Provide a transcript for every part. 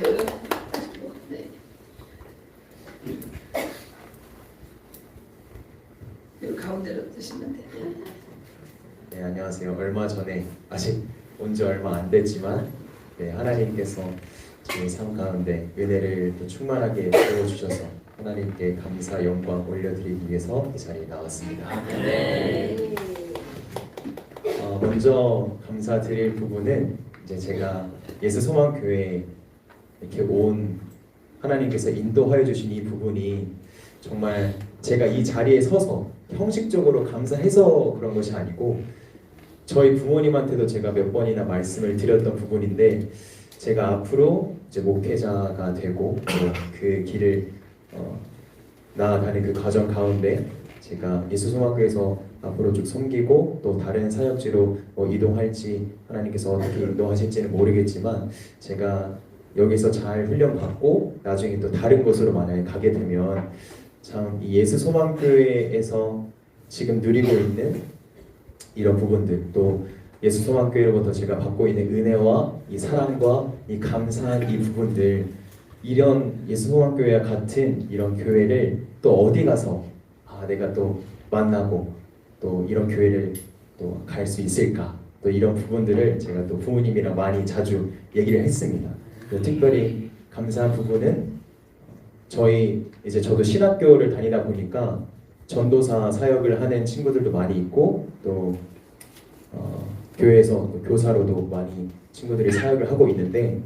네. 이 가운데로 드시면 돼요. 네, 안녕하세요. 얼마 전에 아직 온 지 얼마 안 됐지만 하나님께서 제 삶 가운데 은혜를 또 충만하게 부어주셔서 하나님께 감사 영광 올려드리기 위해서 이 자리에 나왔습니다. 네. 먼저 감사드릴 부분은 이제 제가 예수소망교회에 이렇게 온 하나님께서 인도하여 주신 이 부분이 정말 제가 이 자리에 서서 형식적으로 감사해서 그런 것이 아니고 저희 부모님한테도 제가 몇 번이나 말씀을 드렸던 부분인데 제가 앞으로 이제 목회자가 되고 그 길을 나아가는 그 과정 가운데 제가 예수소망교회에서 앞으로 쭉 섬기고 또 다른 사역지로 이동할지 하나님께서 어떻게 인도하실지는 모르겠지만 제가 여기서 잘 훈련받고 나중에 또 다른 곳으로 만약에 가게 되면 참 이 예수소망교회에서 지금 누리고 있는 이런 부분들 또 예수소망교회로부터 제가 받고 있는 은혜와 이 사랑과 이 감사한 이 부분들 이런 예수소망교회와 같은 이런 교회를 또 어디 가서 내가 또 만나고 또 이런 교회를 또 갈 수 있을까 또 이런 부분들을 제가 또 부모님이랑 많이 자주 얘기를 했습니다. 특별히 감사한 부분은 저도 신학교를 다니다 보니까 전도사 사역을 하는 친구들도 많이 있고 또 교회에서 교사로도 많이 친구들이 사역을 하고 있는데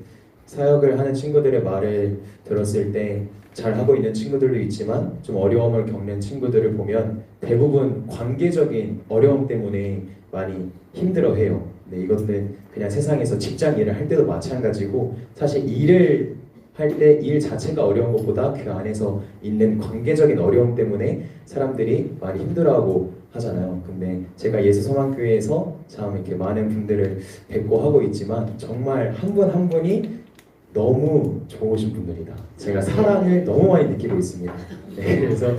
사역을 하는 친구들의 말을 들었을 때 잘하고 있는 친구들도 있지만 좀 어려움을 겪는 친구들을 보면 대부분 관계적인 어려움 때문에 많이 힘들어해요. 근데 이것은 그냥 세상에서 직장 일을 할 때도 마찬가지고 사실 일을 할 때 일 자체가 어려운 것보다 그 안에서 있는 관계적인 어려움 때문에 사람들이 많이 힘들어하고 하잖아요. 근데 제가 예수소망교회에서 참 이렇게 많은 분들을 뵙고 하고 있지만 정말 한 분 한 분이 너무 좋으신 분들이다. 제가 사랑을 너무 많이 느끼고 있습니다. 네, 그래서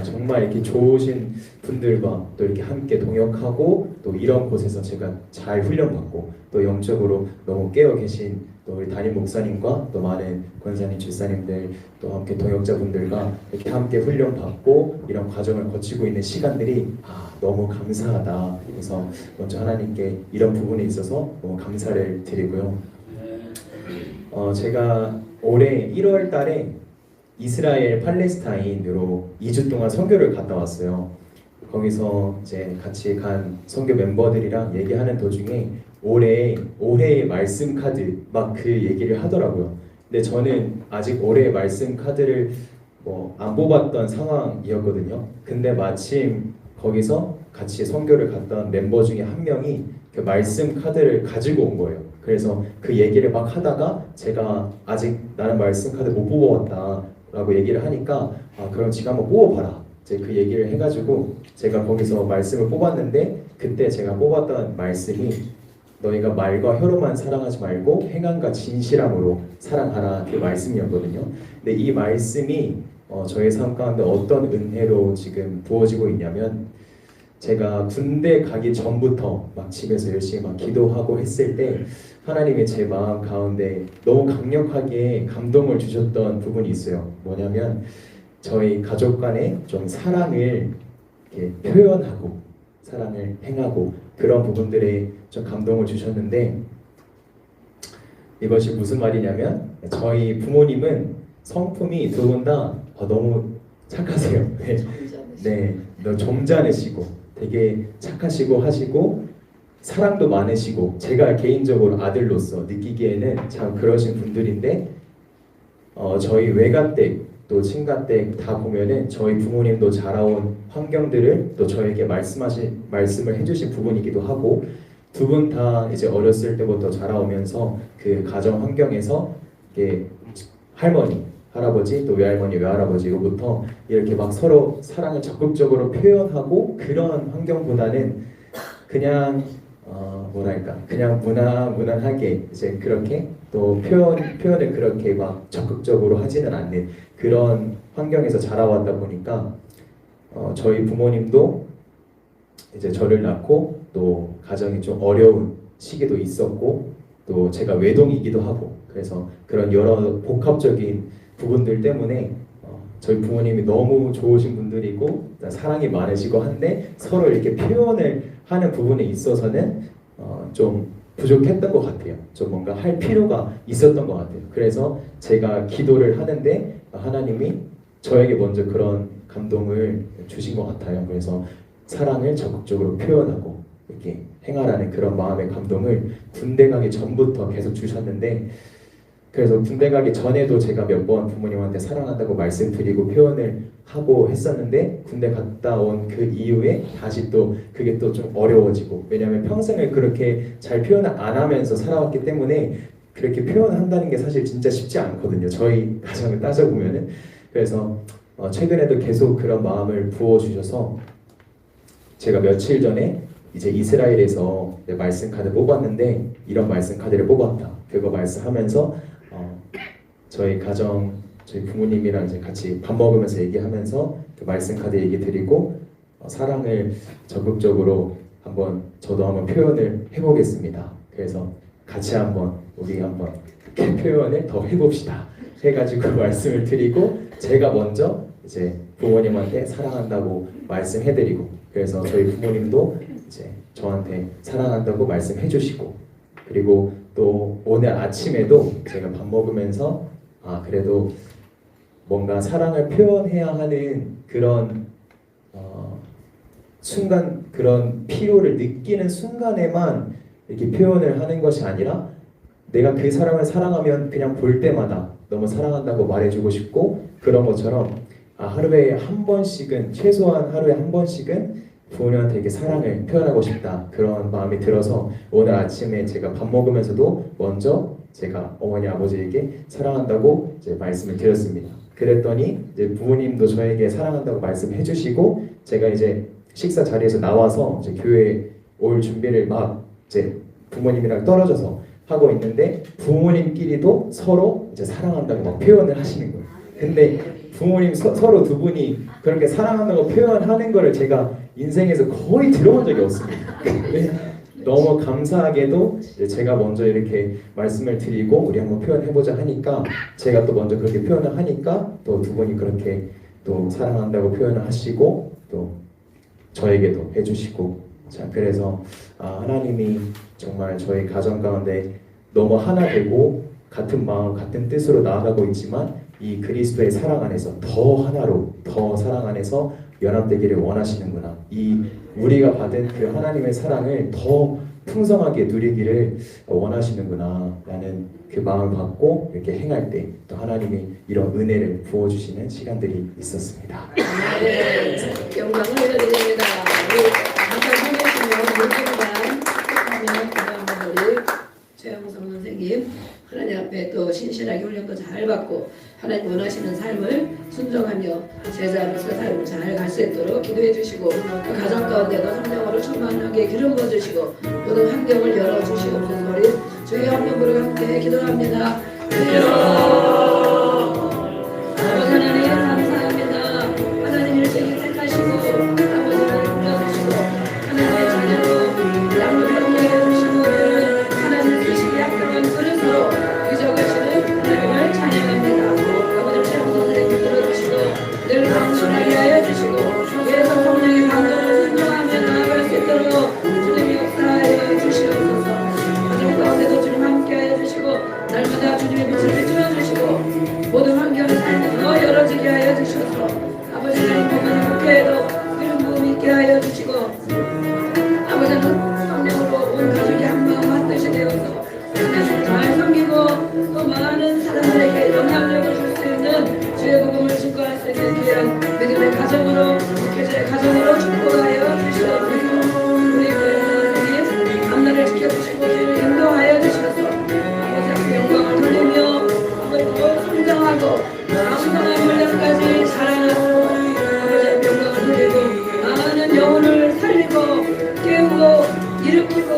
정말 이렇게 좋으신 분들과 또 이렇게 함께 동역하고 또 이런 곳에서 제가 잘 훈련받고 또 영적으로 너무 깨어 계신 또 우리 담임 목사님과 또 많은 권사님, 집사님들 또 함께 동역자분들과 이렇게 함께 훈련받고 이런 과정을 거치고 있는 시간들이 너무 감사하다. 그래서 먼저 하나님께 이런 부분에 있어서 너무 감사를 드리고요. 제가 올해 1월 달에 이스라엘 팔레스타인으로 2주 동안 선교를 갔다 왔어요. 거기서 이제 같이 간 선교 멤버들이랑 얘기하는 도중에 올해의 말씀 카드 막 그 얘기를 하더라고요. 근데 저는 아직 올해의 말씀 카드를 안 뽑았던 상황이었거든요. 근데 마침 거기서 같이 선교를 갔던 멤버 중에 한 명이 그 말씀 카드를 가지고 온 거예요. 그래서 그 얘기를 막 하다가 제가 아직 나는 말씀 카드 못 뽑아왔다 라고 얘기를 하니까 그럼 지금 한번 뽑아봐라 이제 그 얘기를 해가지고 제가 거기서 말씀을 뽑았는데 그때 제가 뽑았던 말씀이 너희가 말과 혀로만 사랑하지 말고 행함과 진실함으로 사랑하라 그 말씀이었거든요. 근데 이 말씀이 저의 삶 가운데 어떤 은혜로 지금 부어지고 있냐면 제가 군대 가기 전부터 막 집에서 열심히 막 기도하고 했을 때 하나님이 제 마음 가운데 너무 강력하게 감동을 주셨던 부분이 있어요. 뭐냐면 저희 가족 간에 좀 사랑을 이렇게 표현하고 사랑을 행하고 그런 부분들에 좀 감동을 주셨는데 이것이 무슨 말이냐면 저희 부모님은 성품이 두 분 다 너무 착하세요. 네, 너무 점잖으시고 되게 착하시고 하시고 사랑도 많으시고 제가 개인적으로 아들로서 느끼기에는 참 그러신 분들인데 저희 외가댁 또 친가댁 다 보면은 저희 부모님도 자라온 환경들을 또 저에게 말씀을 해주신 부분이기도 하고 두 분 다 이제 어렸을 때부터 자라오면서 그 가정 환경에서 이렇게 할머니, 할아버지 또 외할머니, 외할아버지로부터 이렇게 막 서로 사랑을 적극적으로 표현하고 그런 환경보다는 그냥 그냥 무난하게 이제 그렇게 또 표현을 그렇게 막 적극적으로 하지는 않는 그런 환경에서 자라왔다 보니까 저희 부모님도 이제 저를 낳고 또 가정이 좀 어려운 시기도 있었고 또 제가 외동이기도 하고 그래서 그런 여러 복합적인 부분들 때문에 저희 부모님이 너무 좋으신 분들이고 사랑이 많으시고 한데 서로 이렇게 표현을 하는 부분에 있어서는 좀 부족했던 것 같아요. 좀 뭔가 할 필요가 있었던 것 같아요. 그래서 제가 기도를 하는데 하나님이 저에게 먼저 그런 감동을 주신 것 같아요. 그래서 사랑을 적극적으로 표현하고 이렇게 행하라는 그런 마음의 감동을 군대 가기 전부터 계속 주셨는데 그래서 군대 가기 전에도 제가 몇 번 부모님한테 사랑한다고 말씀드리고 표현을 하고 했었는데 군대 갔다 온 그 이후에 다시 또 그게 또 좀 어려워지고 왜냐하면 평생을 그렇게 잘 표현을 안 하면서 살아왔기 때문에 그렇게 표현한다는 게 사실 진짜 쉽지 않거든요. 저희 가정을 따져보면은 그래서 최근에도 계속 그런 마음을 부어주셔서 제가 며칠 전에 이제 이스라엘에서 말씀 카드 뽑았는데 이런 말씀 카드를 뽑았다. 그거 말씀하면서 저희 가정, 저희 부모님이랑 이제 같이 밥 먹으면서 얘기하면서 그 말씀 카드 얘기 드리고 사랑을 적극적으로 저도 한번 표현을 해보겠습니다. 그래서 같이 우리 한번 표현을 더 해봅시다. 해가지고 말씀을 드리고 제가 먼저 이제 부모님한테 사랑한다고 말씀해드리고 그래서 저희 부모님도 이제 저한테 사랑한다고 말씀해주시고 그리고 또 오늘 아침에도 제가 밥 먹으면서 그래도 뭔가 사랑을 표현해야 하는 그런 순간 그런 필요를 느끼는 순간에만 이렇게 표현을 하는 것이 아니라 내가 그 사람을 사랑하면 그냥 볼 때마다 너무 사랑한다고 말해주고 싶고 그런 것처럼 하루에 한 번씩은 최소한 하루에 한 번씩은 부모님한테 이렇게 사랑을 표현하고 싶다 그런 마음이 들어서 오늘 아침에 제가 밥 먹으면서도 먼저 제가 어머니 아버지에게 사랑한다고 이제 말씀을 드렸습니다. 그랬더니 이제 부모님도 저에게 사랑한다고 말씀해주시고 제가 이제 식사 자리에서 나와서 이제 교회에 올 준비를 막 이제 부모님이랑 떨어져서 하고 있는데 부모님끼리도 서로 이제 사랑한다고 막 표현을 하시는 거예요. 근데 부모님 서로 두 분이 그렇게 사랑한다고 표현하는 거를 제가 인생에서 거의 들어본 적이 없습니다. 근데 너무 감사하게도 제가 먼저 이렇게 말씀을 드리고 우리 한번 표현해보자 하니까 제가 또 먼저 그렇게 표현을 하니까 또 두 분이 그렇게 또 사랑한다고 표현을 하시고 또 저에게도 해주시고 자 그래서 하나님이 정말 저희 가정 가운데 너무 하나 되고 같은 마음 같은 뜻으로 나아가고 있지만 이 그리스도의 사랑 안에서 더 하나로 더 사랑 안에서 연합되기를 원하시는구나. 이 우리가 받은 그 하나님의 사랑을 더 풍성하게 누리기를 원하시는구나 라는 그 마음을 받고 이렇게 행할 때 또 하나님이 이런 은혜를 부어주시는 시간들이 있었습니다. 네, 영광을 올려드립니다. 우리 아까 선생님은 물건만 하면 우리 최영성 선생님 하나님 앞에 또 신실하게 훈련도 잘 받고 하나님 원하시는 삶을 순종하며 제자로서 삶을 잘 갈 수 있도록 기도해 주시고 그 가정 가운데도 성령으로 충만하게 기름 부어주시고 모든 환경을 열어주시옵소서. 우리 주의 한 명으로 함께 기도합니다. 아버지 하나님 감사합니다. 하나님 일생이 택하시고 아버지를 불러주시고 하나님의 자녀로 양육을 해주시고 하나님 계시게 약속한 그릇으로 유적하시는 하나님을 찬양합니다. 아버지 최고 선생님 들어주시고 늘 당신하게 하여 주시고 예수 성령의 감동을 순종하며 나아갈 수 있도록 주님이 역사하여 주시옵소서. 가정 가운데도 주님 함께 하여 주시고 날마다 주님의 빛을 비추어 주시고 모든 환경을 삶에 더 열어지게 하여 주셔서 아버지 하나님 보면 국회에도 이런 부음 있게 하여 주시고 아버지는 성령으로 온 가족이 한마음 한뜻이 되어서 하나님 잘 섬기고 또 많은 사람들에게 영향력을 줄 수 있는 주의 복음을 증거할 수 있는 귀한 믿음의 가정으로 교제의 가정으로 축복하여 주시옵소서. 우리 교회 앞날을 지켜주시고 주를 인도하여 주셔서 아버지 앞에 영광을 돌리며 아버지도 성장하고 아무성한 물량까지 자라나고 아버지 앞에 영광을 돌리고 많은 영혼을 살리고 깨우고 일으키고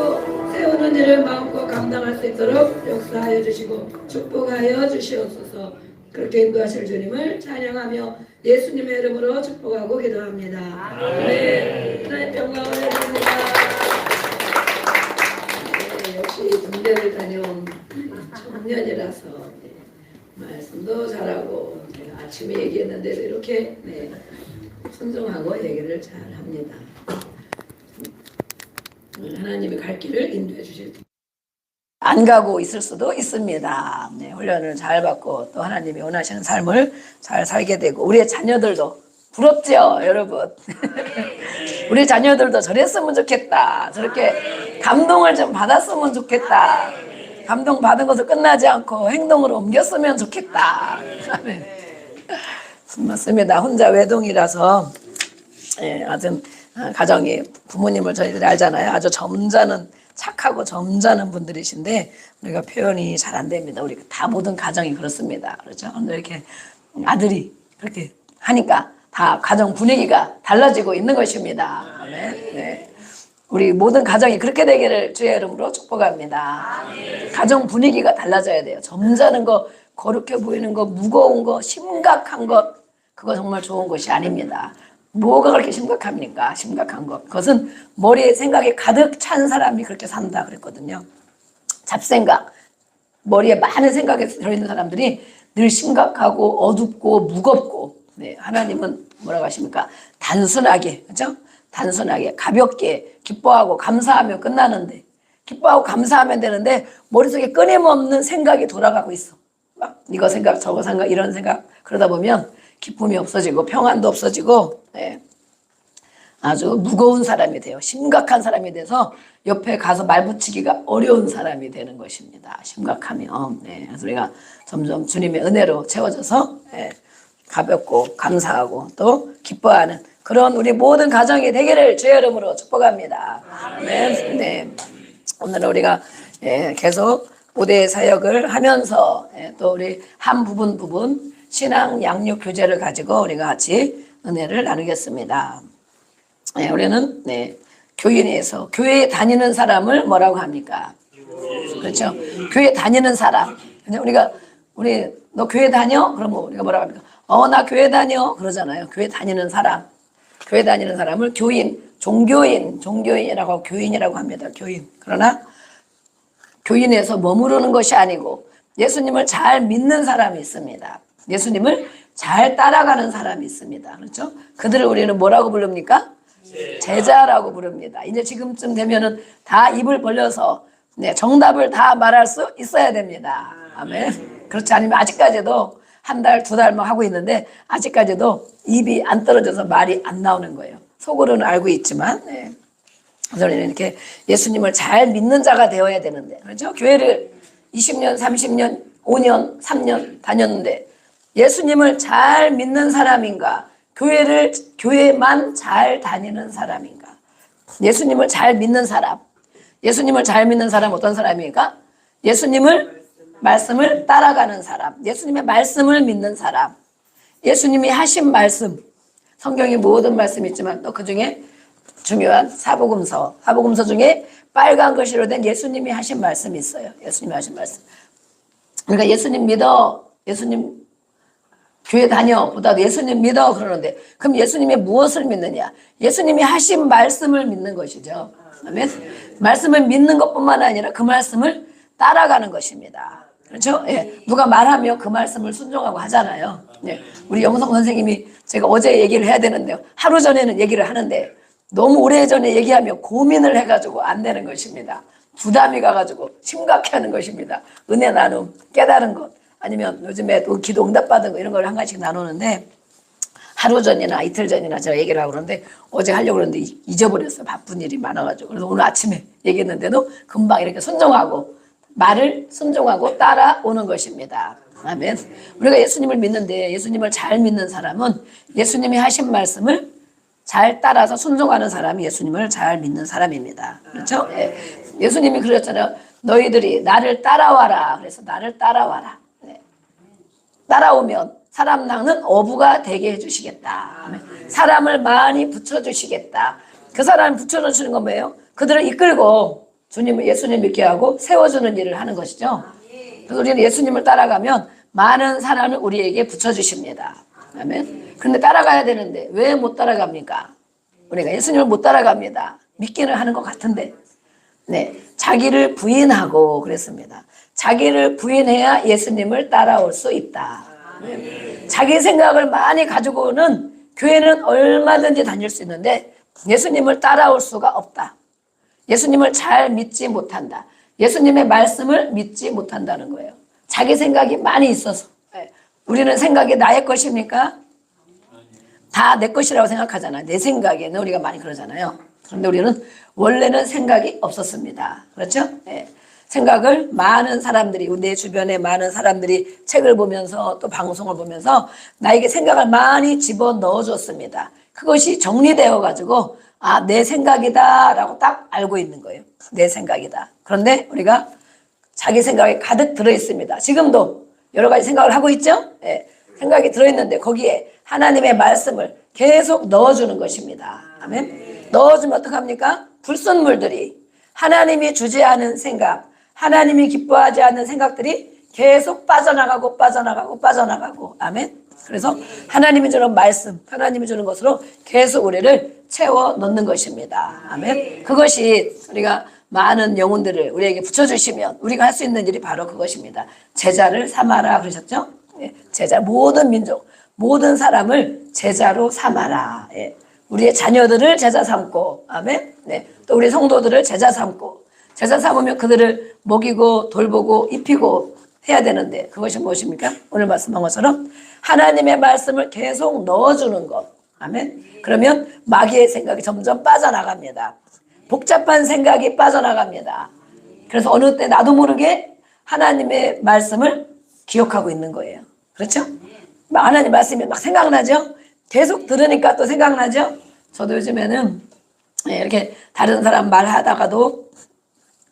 세우는 일을 마음껏 감당할 수 있도록 역사하여 주시고 축복하여 주시옵소서. 그렇게 인도하실 주님을 찬양하며 예수님의 이름으로 축복하고 기도합니다. 아멘. 하나님 영광을 드립니다. 네, 역시 같이 군대를 다녀온 청년이라서 네, 말씀도 잘하고 제가 아침에 얘기했는데도 이렇게 네, 순종하고 얘기를 잘합니다. 하나님이 갈 길을 인도해 주실 텐데. 안 가고 있을 수도 있습니다. 네, 훈련을 잘 받고 또 하나님이 원하시는 삶을 잘 살게 되고 우리의 자녀들도 부럽죠, 여러분. 우리 자녀들도 저랬으면 좋겠다. 저렇게 감동을 좀 받았으면 좋겠다. 감동 받은 것을 끝나지 않고 행동으로 옮겼으면 좋겠다. 맞습니다. 혼자 외동이라서 아주 가정이 부모님을 저희들이 알잖아요. 아주 점잖은 착하고 점잖은 분들이신데 우리가 표현이 잘 안 됩니다. 우리 다 모든 가정이 그렇습니다. 그렇죠? 이렇게 아들이 그렇게 하니까 다 가정 분위기가 달라지고 있는 것입니다. 네. 우리 모든 가정이 그렇게 되기를 주의 이름으로 축복합니다. 가정 분위기가 달라져야 돼요. 점잖은 거, 거룩해 보이는 거, 무거운 거, 심각한 것, 그거 정말 좋은 것이 아닙니다. 뭐가 그렇게 심각합니까? 심각한 것. 그것은 머리에 생각이 가득 찬 사람이 그렇게 산다 그랬거든요. 잡생각, 머리에 많은 생각이 들어있는 사람들이 늘 심각하고 어둡고 무겁고, 네, 하나님은 뭐라고 하십니까? 단순하게, 그렇죠? 단순하게 가볍게 기뻐하고 감사하며 끝나는데, 기뻐하고 감사하면 되는데 머릿속에 끊임없는 생각이 돌아가고 있어. 막 이거 생각 저거 생각 이런 생각 그러다 보면 기쁨이 없어지고 평안도 없어지고, 네, 아주 무거운 사람이 돼요. 심각한 사람이 돼서 옆에 가서 말 붙이기가 어려운 사람이 되는 것입니다. 심각하면. 네, 그래서 우리가 점점 주님의 은혜로 채워져서, 네, 가볍고 감사하고 또 기뻐하는 그런 우리 모든 가정이 되기를 주의 이름으로 축복합니다. 네. 오늘 우리가 계속 모대 사역을 하면서 또 우리 한 부분 신앙 양육 교재를 가지고 우리가 같이 은혜를 나누겠습니다. 우리는 교인에서 교회에 다니는 사람을 뭐라고 합니까? 그렇죠? 교회 다니는 사람. 우리 너 교회 다녀? 그러면 우리가 뭐라고 합니까? 나 교회 다녀. 그러잖아요. 교회 다니는 사람. 교회 다니는 사람을 교인, 종교인이라고 교인이라고 합니다. 교인. 그러나 교인에서 머무르는 것이 아니고 예수님을 잘 믿는 사람이 있습니다. 예수님을 잘 따라가는 사람이 있습니다. 그렇죠? 그들을 우리는 뭐라고 부릅니까? 제자라고 부릅니다. 이제 지금쯤 되면은 다 입을 벌려서 정답을 다 말할 수 있어야 됩니다. 아멘. 그렇지 않으면 아직까지도 한 달, 두 달 뭐 하고 있는데 아직까지도 입이 안 떨어져서 말이 안 나오는 거예요. 속으로는 알고 있지만. 그래서 우리는 이렇게 예수님을 잘 믿는 자가 되어야 되는데, 그렇죠? 교회를 20년, 30년, 5년, 3년 다녔는데 예수님을 잘 믿는 사람인가? 교회만 잘 다니는 사람인가? 예수님을 잘 믿는 사람. 예수님을 잘 믿는 사람 어떤 사람입니까? 예수님을 말씀을 따라가는 사람. 예수님의 말씀을 믿는 사람. 예수님이 하신 말씀. 성경에 모든 말씀이 있지만 또 그중에 중요한 사복음서 중에 빨간 글씨로 된 예수님이 하신 말씀이 있어요. 예수님이 하신 말씀. 그러니까 예수님 믿어, 예수님 교회 다녀 보다도 예수님 믿어 그러는데 그럼 예수님이 무엇을 믿느냐? 예수님이 하신 말씀을 믿는 것이죠. 아멘. 말씀을 믿는 것뿐만 아니라 그 말씀을 따라가는 것입니다. 그렇죠? 누가 말하면 그 말씀을 순종하고 하잖아요. 우리 영성 선생님이 제가 어제 얘기를 해야 되는데요. 하루 전에는 얘기를 하는데 너무 오래전에 얘기하면 고민을 해가지고 안 되는 것입니다. 부담이 가가지고 심각해하는 것입니다. 은혜 나눔, 깨달은 것, 아니면 요즘에 또 기도 응답받은 거 이런 걸 한 가지씩 나누는데 하루 전이나 이틀 전이나 제가 얘기를 하고 그러는데 어제 하려고 그러는데 잊어버렸어요. 바쁜 일이 많아가지고. 그래서 오늘 아침에 얘기했는데도 금방 이렇게 말을 순종하고 따라오는 것입니다. 아멘. 우리가 예수님을 믿는데 예수님을 잘 믿는 사람은 예수님이 하신 말씀을 잘 따라서 순종하는 사람이 예수님을 잘 믿는 사람입니다. 그렇죠? 예수님이 그러셨잖아요. 너희들이 나를 따라와라. 그래서 나를 따라와라. 따라오면 사람 낳는 어부가 되게 해주시겠다. 사람을 많이 붙여주시겠다. 그 사람을 붙여주시는 건 뭐예요? 그들을 이끌고 주님을 예수님 믿게 하고 세워주는 일을 하는 것이죠. 그래서 우리는 예수님을 따라가면 많은 사람을 우리에게 붙여주십니다. 아멘. 그런데 따라가야 되는데 왜 못 따라갑니까? 우리가 예수님을 못 따라갑니다. 믿기는 하는 것 같은데 네, 자기를 부인하고 그랬습니다. 자기를 부인해야 예수님을 따라올 수 있다. 자기 생각을 많이 가지고는 교회는 얼마든지 다닐 수 있는데 예수님을 따라올 수가 없다. 예수님을 잘 믿지 못한다. 예수님의 말씀을 믿지 못한다는 거예요. 자기 생각이 많이 있어서. 우리는 생각이 나의 것입니까? 다 내 것이라고 생각하잖아요. 내 생각에는 우리가 많이 그러잖아요. 그런데 우리는 원래는 생각이 없었습니다. 그렇죠? 네. 생각을 많은 사람들이, 내 주변에 많은 사람들이 책을 보면서 또 방송을 보면서 나에게 생각을 많이 집어넣어 줬습니다. 그것이 정리되어 가지고 아, 내 생각이다 라고 딱 알고 있는 거예요. 내 생각이다. 그런데 우리가 자기 생각이 가득 들어있습니다. 지금도 여러 가지 생각을 하고 있죠? 네. 생각이 들어있는데 거기에 하나님의 말씀을 계속 넣어주는 것입니다. 아멘. 넣어주면 어떡합니까? 불순물들이 하나님이 주지 않은 생각, 하나님이 기뻐하지 않는 생각들이 계속 빠져나가고 빠져나가고 빠져나가고. 아멘. 그래서 하나님이 주는 말씀, 하나님이 주는 것으로 계속 우리를 채워 넣는 것입니다. 아멘. 그것이 우리가 많은 영혼들을 우리에게 붙여주시면 우리가 할 수 있는 일이 바로 그것입니다. 제자를 삼아라 그러셨죠? 예, 제자, 모든 민족, 모든 사람을 제자로 삼아라. 예, 우리의 자녀들을 제자 삼고, 아멘. 네, 또 우리 성도들을 제자 삼고, 제자 삼으면 그들을 먹이고 돌보고 입히고 해야 되는데 그것이 무엇입니까? 오늘 말씀한 것처럼 하나님의 말씀을 계속 넣어주는 것. 아멘. 그러면 마귀의 생각이 점점 빠져나갑니다. 복잡한 생각이 빠져나갑니다. 그래서 어느 때 나도 모르게 하나님의 말씀을 기억하고 있는 거예요. 그렇죠? 하나님 말씀이 막 생각나죠? 계속 들으니까 또 생각나죠? 저도 요즘에는 이렇게 다른 사람 말하다가도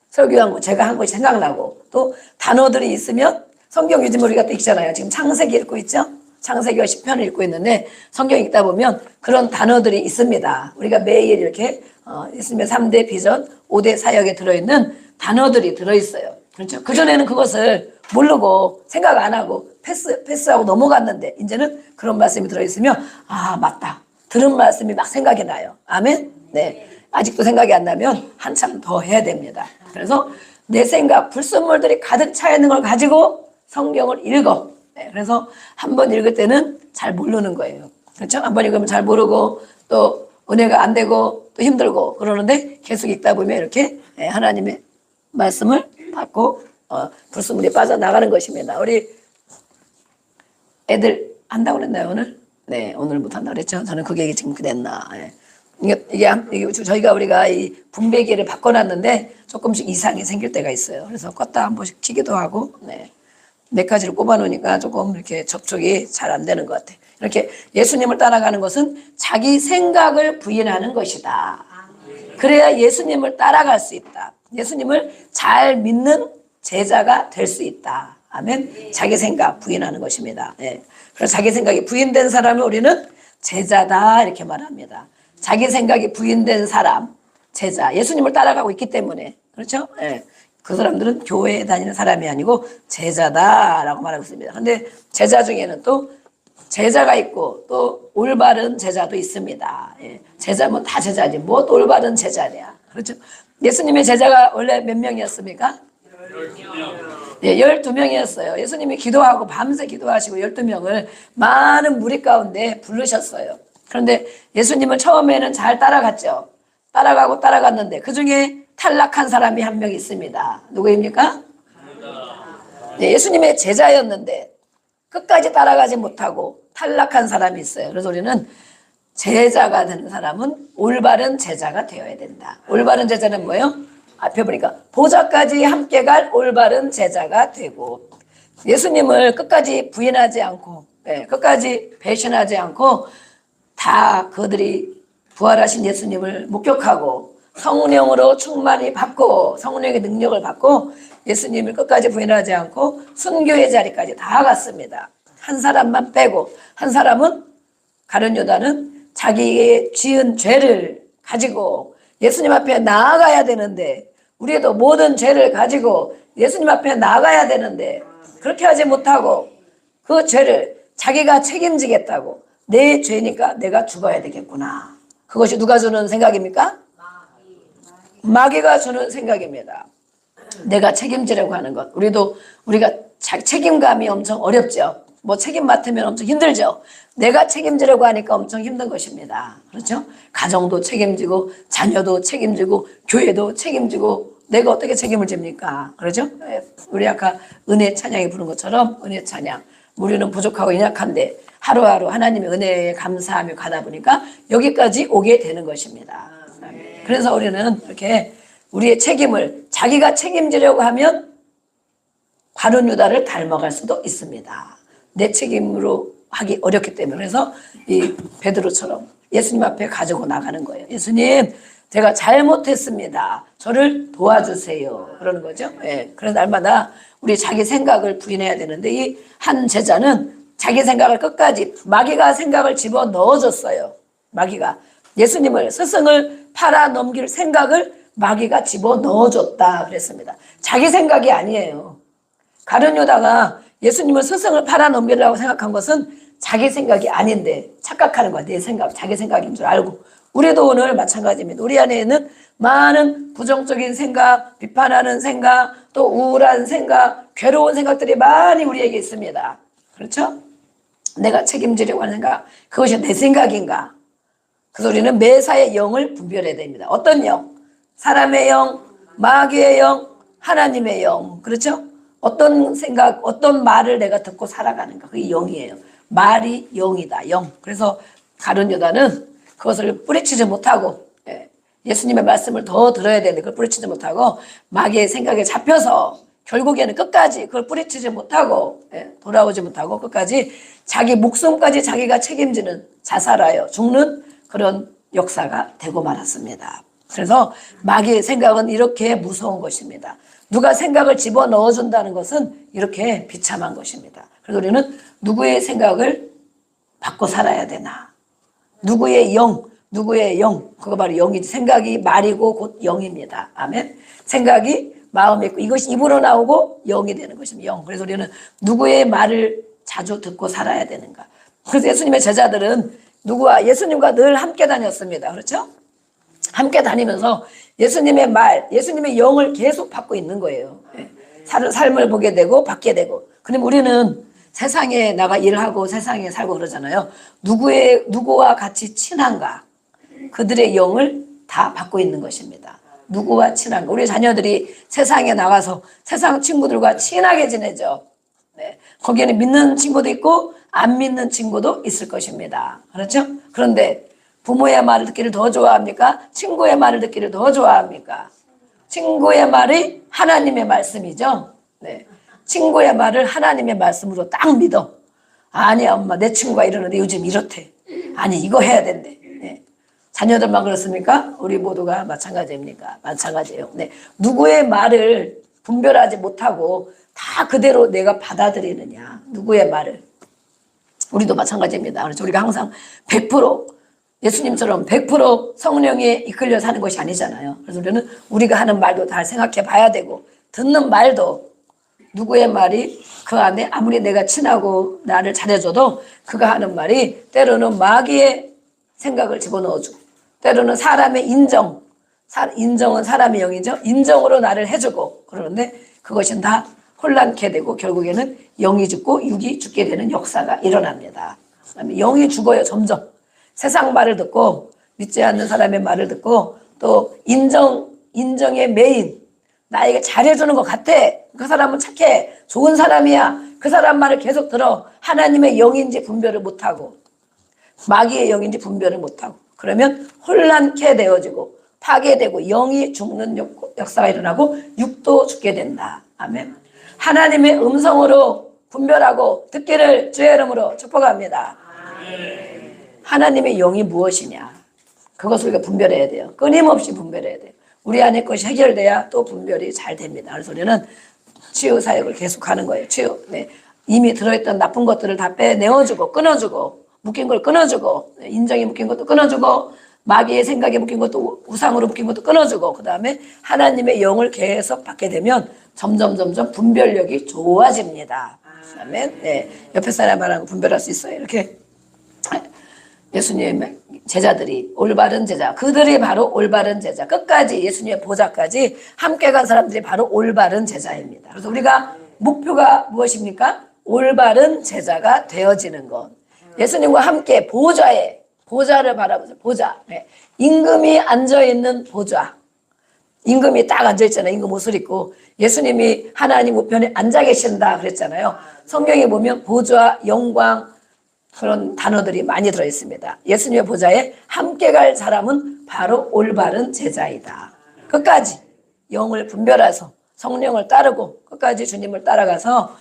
설교한 거, 제가 한 것이 생각나고 또 단어들이 있으면 성경 요즘 우리가 또 읽잖아요. 지금 창세기 읽고 있죠? 창세기와 시편을 읽고 있는데 성경 읽다 보면 그런 단어들이 있습니다. 우리가 매일 이렇게 예수님의 3대 비전, 5대 사역에 들어있는 단어들이 들어있어요. 그렇죠? 그전에는 그것을 모르고 생각 안 하고 패스하고 넘어갔는데 이제는 그런 말씀이 들어있으면 아, 맞다. 들은 말씀이 막 생각이 나요. 아멘? 네. 아직도 생각이 안 나면 한참 더 해야 됩니다. 그래서 내 생각, 불순물들이 가득 차 있는 걸 가지고 성경을 읽어. 네. 그래서 한 번 읽을 때는 잘 모르는 거예요. 그렇죠? 한 번 읽으면 잘 모르고 또 은혜가 안 되고 또 힘들고 그러는데 계속 읽다 보면 이렇게 하나님의 말씀을 받고 불순물이 빠져나가는 것입니다. 우리 애들 한다고 그랬나요, 오늘? 네, 오늘 못한다고 그랬죠? 저는 그게 지금 그랬나. 네. 이게 저희가 우리가 이 분배기를 바꿔놨는데 조금씩 이상이 생길 때가 있어요. 그래서 껐다 한 번씩 키기도 하고, 네. 몇 가지를 꼽아놓으니까 조금 이렇게 접촉이 잘 안 되는 것 같아요. 이렇게 예수님을 따라가는 것은 자기 생각을 부인하는 것이다. 그래야 예수님을 따라갈 수 있다. 예수님을 잘 믿는 제자가 될 수 있다. 아멘. 자기 생각 부인하는 것입니다. 네. 그래서 자기 생각이 부인된 사람을 우리는 제자다 이렇게 말합니다. 자기 생각이 부인된 사람, 제자, 예수님을 따라가고 있기 때문에 그렇죠? 네. 그 사람들은 교회에 다니는 사람이 아니고 제자다라고 말하고 있습니다. 그런데 제자 중에는 또 제자가 있고 또 올바른 제자도 있습니다. 예. 제자면 다 제자지 뭐 또 올바른 제자냐. 그렇죠? 예수님의 제자가 원래 몇 명이었습니까? 12명. 예, 12명이었어요. 예수님이 기도하고 밤새 기도하시고 12명을 많은 무리 가운데 부르셨어요. 그런데 예수님은 처음에는 잘 따라갔죠. 따라가고 따라갔는데 그 중에 탈락한 사람이 한 명 있습니다. 누구입니까? 네, 예수님의 제자였는데 끝까지 따라가지 못하고 탈락한 사람이 있어요. 그래서 우리는 제자가 되는 사람은 올바른 제자가 되어야 된다. 올바른 제자는 뭐예요? 앞에 보니까 보좌까지 함께 갈 올바른 제자가 되고 예수님을 끝까지 부인하지 않고 끝까지 배신하지 않고 다 그들이 부활하신 예수님을 목격하고 성령으로 충만히 받고 성령의 능력을 받고 예수님을 끝까지 부인하지 않고 순교의 자리까지 다 갔습니다. 한 사람만 빼고 한 사람은 가룟 요단은 자기의 지은 죄를 가지고 예수님 앞에 나아가야 되는데 우리도 모든 죄를 가지고 예수님 앞에 나아가야 되는데 그렇게 하지 못하고 그 죄를 자기가 책임지겠다고 내 죄니까 내가 죽어야 되겠구나. 그것이 누가 주는 생각입니까? 마귀가 주는 생각입니다. 내가 책임지려고 하는 것. 우리가 책임감이 엄청 어렵죠. 뭐 책임 맡으면 엄청 힘들죠. 내가 책임지려고 하니까 엄청 힘든 것입니다. 그렇죠? 가정도 책임지고 자녀도 책임지고 교회도 책임지고 내가 어떻게 책임을 집니까? 그렇죠? 우리 아까 은혜 찬양이 부른 것처럼 은혜 찬양. 우리는 부족하고 연약한데 하루하루 하나님의 은혜에 감사하며 가다 보니까 여기까지 오게 되는 것입니다. 그래서 우리는 이렇게 우리의 책임을 자기가 책임지려고 하면 바른 유다를 닮아갈 수도 있습니다. 내 책임으로 하기 어렵기 때문에. 그래서 이 베드로처럼 예수님 앞에 가지고 나가는 거예요. 예수님, 제가 잘못했습니다. 저를 도와주세요. 그러는 거죠. 예. 그래서 날마다 우리 자기 생각을 부인해야 되는데 이 한 제자는 자기 생각을 끝까지 마귀가 생각을 집어 넣어줬어요. 마귀가 예수님을 스승을 팔아 넘길 생각을 마귀가 집어 넣어줬다 그랬습니다. 자기 생각이 아니에요. 가룟 유다가 예수님을 스승을 팔아 넘기려고 생각한 것은 자기 생각이 아닌데 착각하는 거야. 내 생각, 자기 생각인 줄 알고. 우리도 오늘 마찬가지입니다. 우리 안에는 많은 부정적인 생각, 비판하는 생각, 또 우울한 생각, 괴로운 생각들이 많이 우리에게 있습니다. 그렇죠? 내가 책임지려고 하는 생각, 그것이 내 생각인가? 그래서 우리는 매사의 영을 분별해야 됩니다. 어떤 영? 사람의 영, 마귀의 영, 하나님의 영. 그렇죠? 어떤 생각, 어떤 말을 내가 듣고 살아가는가. 그게 영이에요. 말이 영이다. 영. 그래서 가룟 유다는 그것을 뿌리치지 못하고 예수님의 말씀을 더 들어야 되는데 그걸 뿌리치지 못하고 마귀의 생각에 잡혀서 결국에는 끝까지 그걸 뿌리치지 못하고 돌아오지 못하고 끝까지 자기 목숨까지 자기가 책임지는 자살하여 죽는 그런 역사가 되고 말았습니다. 그래서 마귀의 생각은 이렇게 무서운 것입니다. 누가 생각을 집어넣어준다는 것은 이렇게 비참한 것입니다. 그래서 우리는 누구의 생각을 받고 살아야 되나? 누구의 영, 그거 바로 영이지. 생각이 말이고 곧 영입니다. 아멘. 생각이 마음에 있고 이것이 입으로 나오고 영이 되는 것입니다. 영. 그래서 우리는 누구의 말을 자주 듣고 살아야 되는가? 그래서 예수님의 제자들은 예수님과 늘 함께 다녔습니다. 그렇죠? 함께 다니면서 예수님의 말, 예수님의 영을 계속 받고 있는 거예요. 삶을 보게 되고 받게 되고. 그럼 우리는 세상에 나가 일하고 세상에 살고 그러잖아요. 누구와 같이 친한가? 그들의 영을 다 받고 있는 것입니다. 누구와 친한가? 우리 자녀들이 세상에 나가서 세상 친구들과 친하게 지내죠. 거기에는 믿는 친구도 있고 안 믿는 친구도 있을 것입니다. 그렇죠? 그런데 부모의 말을 듣기를 더 좋아합니까? 친구의 말을 듣기를 더 좋아합니까? 친구의 말이 하나님의 말씀이죠. 친구의 말을 하나님의 말씀으로 딱 믿어. 아니야 엄마 내 친구가 이러는데 요즘 이렇대. 아니 이거 해야 된대. 자녀들만 그렇습니까? 우리 모두가 마찬가지입니까? 마찬가지예요. 누구의 말을 분별하지 못하고 다 그대로 내가 받아들이느냐. 누구의 말을. 우리도 마찬가지입니다. 그래서 우리가 항상 100% 예수님처럼 100% 성령에 이끌려 사는 것이 아니잖아요. 그래서 우리는 우리가 하는 말도 다 생각해 봐야 되고 듣는 말도 누구의 말이 그 안에 아무리 내가 친하고 나를 잘해줘도 그가 하는 말이 때로는 마귀의 생각을 집어넣어주고 때로는 사람의 인정은 사람의 영이죠. 인정으로 나를 해주고 그러는데 그것은 다 혼란케 되고 결국에는 영이 죽고 육이 죽게 되는 역사가 일어납니다. 영이 죽어요. 점점. 세상 말을 듣고 믿지 않는 사람의 말을 듣고 또 인정의 메인 나에게 잘해주는 것 같아. 그 사람은 착해. 좋은 사람이야. 그 사람 말을 계속 들어. 하나님의 영인지 분별을 못하고 마귀의 영인지 분별을 못하고 그러면 혼란케 되어지고 파괴되고 영이 죽는 역사가 일어나고 육도 죽게 된다. 아멘. 하나님의 음성으로 분별하고 듣기를 주의 이름으로 축복합니다. 하나님의 영이 무엇이냐. 그것을 우리가 분별해야 돼요. 끊임없이 분별해야 돼요. 우리 안에 것이 해결돼야 또 분별이 잘 됩니다. 그래서 우리는 치유 사역을 계속하는 거예요. 치유. 이미 들어있던 나쁜 것들을 다 빼내어주고 끊어주고 묶인 걸 끊어주고 인정이 묶인 것도 끊어주고 마귀의 생각에 묶인 것도 우상으로 묶인 것도 끊어주고 그 다음에 하나님의 영을 계속 받게 되면 점점 분별력이 좋아집니다. 아멘. 옆에 사람 말하고 분별할 수 있어요. 이렇게 예수님의 제자들이 올바른 제자, 그들이 바로 올바른 제자, 끝까지 예수님의 보좌까지 함께 간 사람들이 바로 올바른 제자입니다. 그래서 우리가 목표가 무엇입니까? 올바른 제자가 되어지는 것. 예수님과 함께 보좌를 바라보세요. 보좌. 네. 임금이 앉아있는 보좌. 임금이 딱 앉아있잖아요. 임금 옷을 입고 예수님이 하나님 우편에 앉아 계신다 그랬잖아요. 성경에 보면 보좌, 영광 그런 단어들이 많이 들어있습니다. 예수님의 보좌에 함께 갈 사람은 바로 올바른 제자이다. 끝까지 영을 분별해서 성령을 따르고 끝까지 주님을 따라가서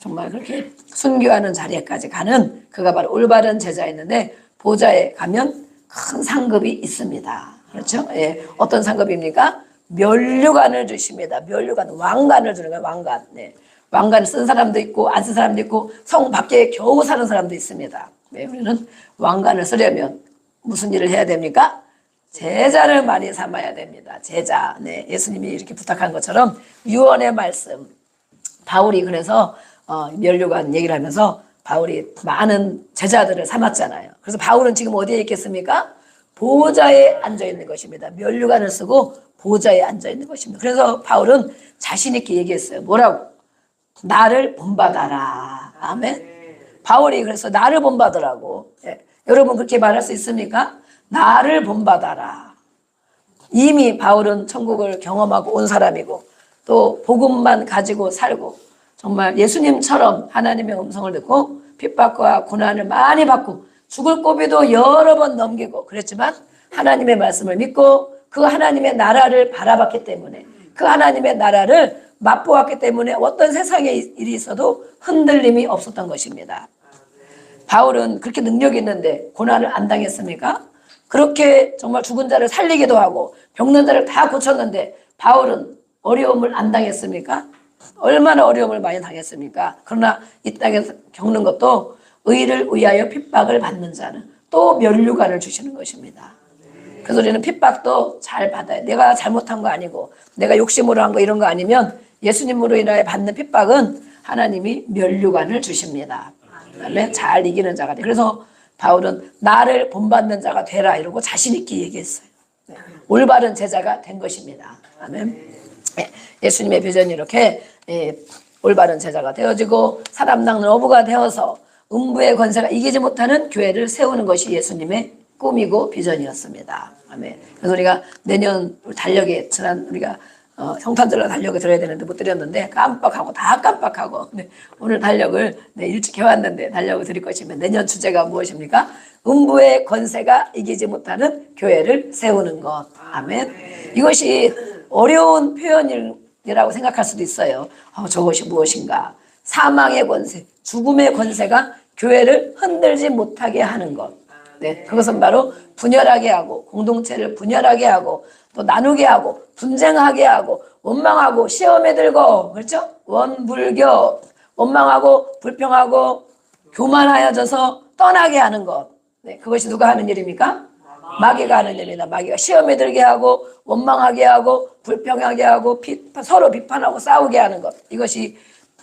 정말 그렇게 순교하는 자리에까지 가는 그가 바로 올바른 제자였는데 보좌에 가면 큰 상급이 있습니다. 그렇죠? 예. 어떤 상급입니까? 면류관을 주십니다. 면류관, 왕관을 주는 거예요. 왕관. 네. 왕관을 쓴 사람도 있고 안 쓴 사람도 있고 성 밖에 겨우 사는 사람도 있습니다. 네. 우리는 왕관을 쓰려면 무슨 일을 해야 됩니까? 제자를 많이 삼아야 됩니다. 제자. 네. 예수님이 이렇게 부탁한 것처럼 유언의 말씀. 바울이 그래서 면류관 얘기를 하면서 바울이 많은 제자들을 삼았잖아요. 그래서 바울은 지금 어디에 있겠습니까? 보좌에 앉아 있는 것입니다. 면류관을 쓰고 보좌에 앉아 있는 것입니다. 그래서 바울은 자신 있게 얘기했어요. 뭐라고? 나를 본받아라. 아멘. 바울이 그래서 나를 본받으라고. 예. 여러분 그렇게 말할 수 있습니까? 나를 본받아라. 이미 바울은 천국을 경험하고 온 사람이고 또 복음만 가지고 살고 정말 예수님처럼 하나님의 음성을 듣고 핍박과 고난을 많이 받고 죽을 고비도 여러 번 넘기고 그랬지만 하나님의 말씀을 믿고 그 하나님의 나라를 바라봤기 때문에 그 하나님의 나라를 맛보았기 때문에 어떤 세상의 일이 있어도 흔들림이 없었던 것입니다. 바울은 그렇게 능력이 있는데 고난을 안 당했습니까? 그렇게 정말 죽은 자를 살리기도 하고 병든 자를 다 고쳤는데 바울은 어려움을 안 당했습니까? 얼마나 어려움을 많이 당했습니까? 그러나 이 땅에서 겪는 것도 의를 위하여 핍박을 받는 자는 또 면류관을 주시는 것입니다. 그래서 우리는 핍박도 잘 받아요. 내가 잘못한 거 아니고 내가 욕심으로 한 거 이런 거 아니면 예수님으로 인하여 받는 핍박은 하나님이 면류관을 주십니다. 아멘. 잘 이기는 자가 돼. 그래서 바울은 나를 본받는 자가 되라 이러고 자신 있게 얘기했어요. 올바른 제자가 된 것입니다. 아멘. 예수님의 비전이 이렇게 올바른 제자가 되어지고 사람 낚는 어부가 되어서 음부의 권세가 이기지 못하는 교회를 세우는 것이 예수님의 꿈이고 비전이었습니다. 아멘. 그래서 우리가 내년 달력에 지난 우리가 성탄절로 달력을 드려야 되는데 못 드렸는데 깜빡하고 다 깜빡하고 오늘 달력을 일찍 해왔는데 달력을 드릴 것이면 내년 주제가 무엇입니까? 음부의 권세가 이기지 못하는 교회를 세우는 것. 아멘. 이것이 어려운 표현이라고 생각할 수도 있어요. 저것이 무엇인가? 사망의 권세, 죽음의 권세가 교회를 흔들지 못하게 하는 것. 네, 그것은 바로 분열하게 하고 공동체를 분열하게 하고 또 나누게 하고 분쟁하게 하고 원망하고 시험에 들고 그렇죠? 원불교 원망하고 불평하고 교만하여져서 떠나게 하는 것. 네, 그것이 누가 하는 일입니까? 마귀가 하는 일입니다. 마귀가 시험에 들게 하고 원망하게 하고 불평하게 하고 서로 비판하고 싸우게 하는 것. 이것이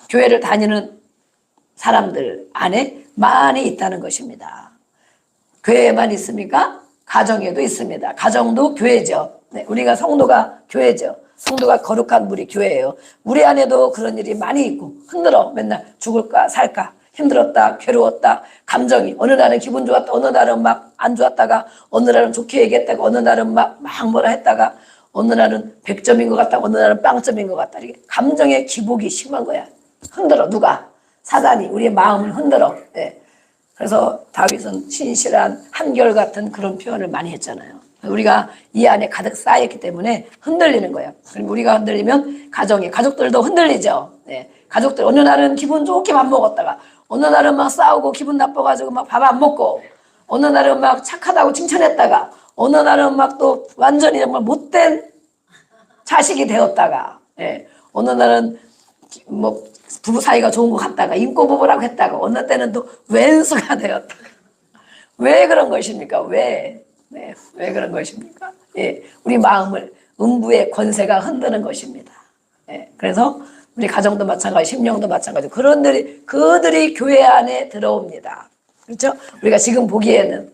교회를 다니는 사람들 안에 많이 있다는 것입니다. 교회에만 있습니까? 가정에도 있습니다. 가정도 교회죠. 네, 우리가 성도가 교회죠. 성도가 거룩한 우리 교회예요. 우리 안에도 그런 일이 많이 있고 흔들어 맨날 죽을까 살까 힘들었다 괴로웠다 감정이 어느 날은 기분 좋았다 어느 날은 막 안 좋았다가 어느 날은 좋게 얘기했다가 어느 날은 막 뭐라 했다가 어느 날은 100점인 것 같다 어느 날은 빵점인 것 같다 이렇게 감정의 기복이 심한 거야. 흔들어 누가? 사단이 우리의 마음을 흔들어. 네. 그래서 다윗은 신실한 한결같은 그런 표현을 많이 했잖아요. 우리가 이 안에 가득 쌓여있기 때문에 흔들리는 거예요. 그럼 우리가 흔들리면 가족들도 흔들리죠. 네. 가족들 어느 날은 기분 좋게 밥 먹었다가 어느 날은 막 싸우고 기분 나빠가지고 막 밥 안 먹고 어느 날은 막 착하다고 칭찬했다가 어느 날은 막 또 완전히 정말 못된 자식이 되었다가 예. 어느 날은 뭐 부부 사이가 좋은 것 같다가 인꼬 부부라고 했다가 어느 때는 또 왼수가 되었다가 왜 그런 것입니까? 왜 그런 것입니까? 예, 우리 마음을 음부의 권세가 흔드는 것입니다. 예, 그래서 우리 가정도 마찬가지, 심령도 마찬가지. 그들이 교회 안에 들어옵니다. 그렇죠? 우리가 지금 보기에는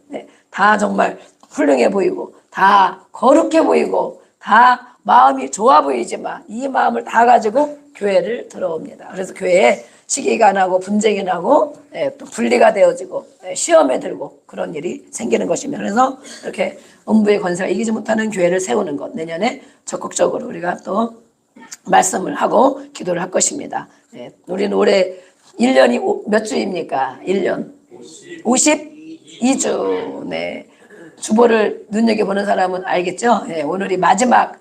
다 정말 훌륭해 보이고 다 거룩해 보이고 다 마음이 좋아 보이지만 이 마음을 다 가지고 교회를 들어옵니다. 그래서 교회에 시기가 나고 분쟁이 나고 또 분리가 되어지고 시험에 들고 그런 일이 생기는 것입니다. 그래서 이렇게 음부의 권세가 이기지 못하는 교회를 세우는 것, 내년에 적극적으로 우리가 또 말씀을 하고 기도를 할 것입니다. 우리는 올해 1년이 몇 주입니까? 1년 52주. 네. 주보를 눈여겨보는 사람은 알겠죠? 오늘이 마지막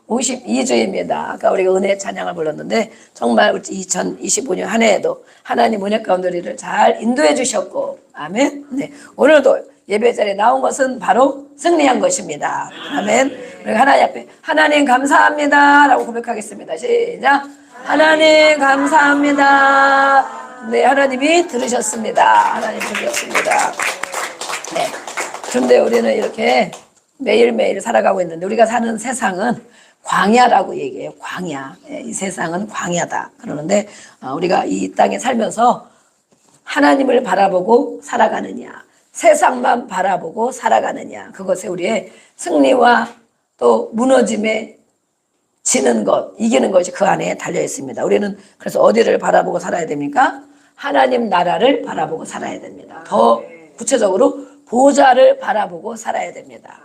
52주입니다. 아까 우리가 은혜 찬양을 불렀는데 정말 2025년 한 해에도 하나님 은혜 가운데 우리를 잘 인도해 주셨고, 아멘. 오늘도 예배 자리에 나온 것은 바로 승리한 것입니다. 아멘. 우리 하나님 앞에 하나님 감사합니다 라고 고백하겠습니다. 시작. 하나님 감사합니다. 네, 하나님이 들으셨습니다. 하나님 들으셨습니다. 네. 그런데 우리는 이렇게 매일매일 살아가고 있는데 우리가 사는 세상은 광야라고 얘기해요. 광야. 이 세상은 광야다. 그러는데 우리가 이 땅에 살면서 하나님을 바라보고 살아가느냐, 세상만 바라보고 살아가느냐, 그것에 우리의 승리와 또 무너짐에 지는 것, 이기는 것이 그 안에 달려 있습니다. 우리는 그래서 어디를 바라보고 살아야 됩니까? 하나님 나라를 바라보고 살아야 됩니다. 더 구체적으로 보좌를 바라보고 살아야 됩니다.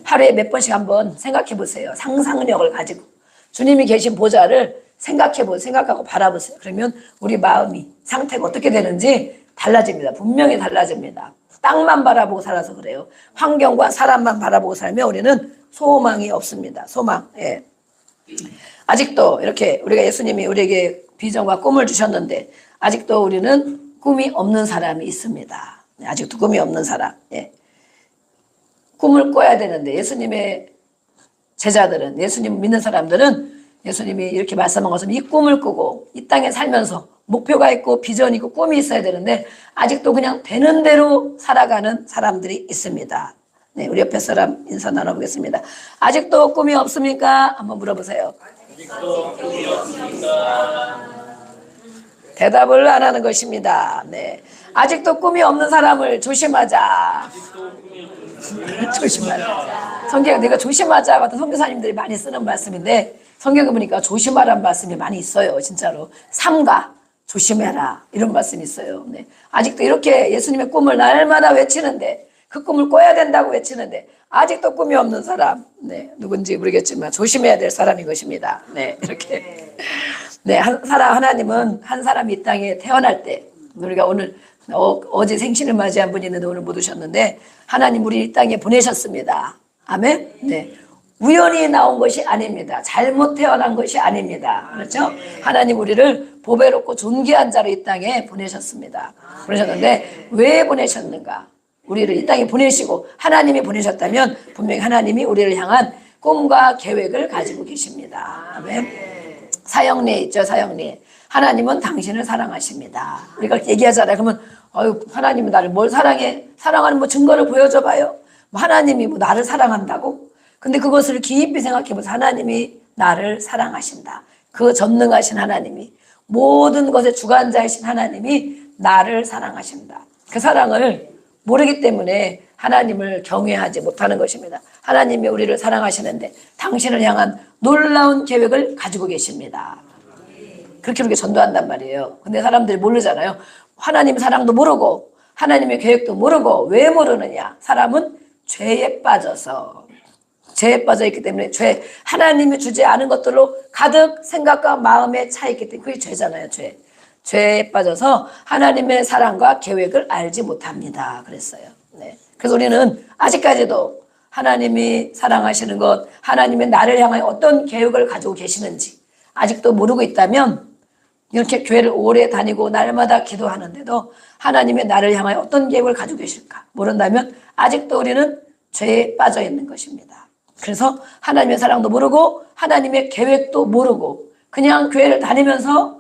하루에 몇 번씩 한번 생각해 보세요. 상상력을 가지고 주님이 계신 보좌를 생각하고 바라보세요. 그러면 우리 마음이 상태가 어떻게 되는지 달라집니다. 분명히 달라집니다. 땅만 바라보고 살아서 그래요. 환경과 사람만 바라보고 살면 우리는 소망이 없습니다. 소망. 아직도 이렇게 우리가 예수님이 우리에게 비전과 꿈을 주셨는데 아직도 우리는 꿈이 없는 사람이 있습니다. 아직도 꿈이 없는 사람. 꿈을 꿔야 되는데 예수님의 제자들은, 예수님 믿는 사람들은 예수님이 이렇게 말씀한 것처럼 이 꿈을 꾸고 이 땅에 살면서 목표가 있고 비전이 있고 꿈이 있어야 되는데 아직도 그냥 되는 대로 살아가는 사람들이 있습니다. 네, 우리 옆에 사람 인사 나눠보겠습니다. 아직도 꿈이 없습니까? 한번 물어보세요. 아직도 꿈이 없습니까? 대답을 안 하는 것입니다. 네, 아직도 꿈이 없는 사람을 조심하자. 조심하자. 성경 내가 조심하자 같은 선교사님들이 많이 쓰는 말씀인데 성경에 보니까 조심하라는 말씀이 많이 있어요. 진짜로 삼가 조심해라 이런 말씀이 있어요. 네. 아직도 이렇게 예수님의 꿈을 날마다 외치는데 그 꿈을 꿔야 된다고 외치는데 아직도 꿈이 없는 사람, 네, 누군지 모르겠지만 조심해야 될 사람인 것입니다. 네, 이렇게. 네, 하나님은 한 사람이 이 땅에 태어날 때 우리가 오늘 어제 생신을 맞이한 분이 있는데 오늘 못 오셨는데 하나님 우리 이 땅에 보내셨습니다. 아멘. 네. 우연히 나온 것이 아닙니다. 잘못 태어난 것이 아닙니다. 그렇죠? 하나님 우리를 보배롭고 존귀한 자로 이 땅에 보내셨습니다. 보내셨는데 왜 보내셨는가? 우리를 이 땅에 보내시고 하나님이 보내셨다면 분명히 하나님이 우리를 향한 꿈과 계획을 가지고 계십니다. 아멘. 사형리에 있죠. 사형리. 하나님은 당신을 사랑하십니다. 우리가 얘기하잖아요. 그러면 하나님이 나를 뭘 사랑해? 사랑하는 뭐 증거를 보여줘 봐요. 하나님이 뭐 나를 사랑한다고? 근데 그것을 깊이 생각해보세요. 하나님이 나를 사랑하신다. 그 전능하신 하나님이 모든 것의 주관자이신 하나님이 나를 사랑하신다. 그 사랑을 모르기 때문에 하나님을 경외하지 못하는 것입니다. 하나님이 우리를 사랑하시는데 당신을 향한 놀라운 계획을 가지고 계십니다. 그렇게 전도한단 말이에요. 근데 사람들이 모르잖아요. 하나님 사랑도 모르고 하나님의 계획도 모르고 왜 모르느냐? 사람은 죄에 빠져서 죄에 빠져 있기 때문에 하나님이 주지 않은 것들로 가득 생각과 마음에 차 있기 때문에 그게 죄잖아요. 죄에 빠져서 하나님의 사랑과 계획을 알지 못합니다. 그랬어요. 네. 그래서 우리는 아직까지도 하나님이 사랑하시는 것, 하나님의 나를 향해 어떤 계획을 가지고 계시는지 아직도 모르고 있다면 이렇게 교회를 오래 다니고 날마다 기도하는데도 하나님의 나를 향해 어떤 계획을 가지고 계실까 모른다면 아직도 우리는 죄에 빠져 있는 것입니다. 그래서 하나님의 사랑도 모르고 하나님의 계획도 모르고 그냥 교회를 다니면서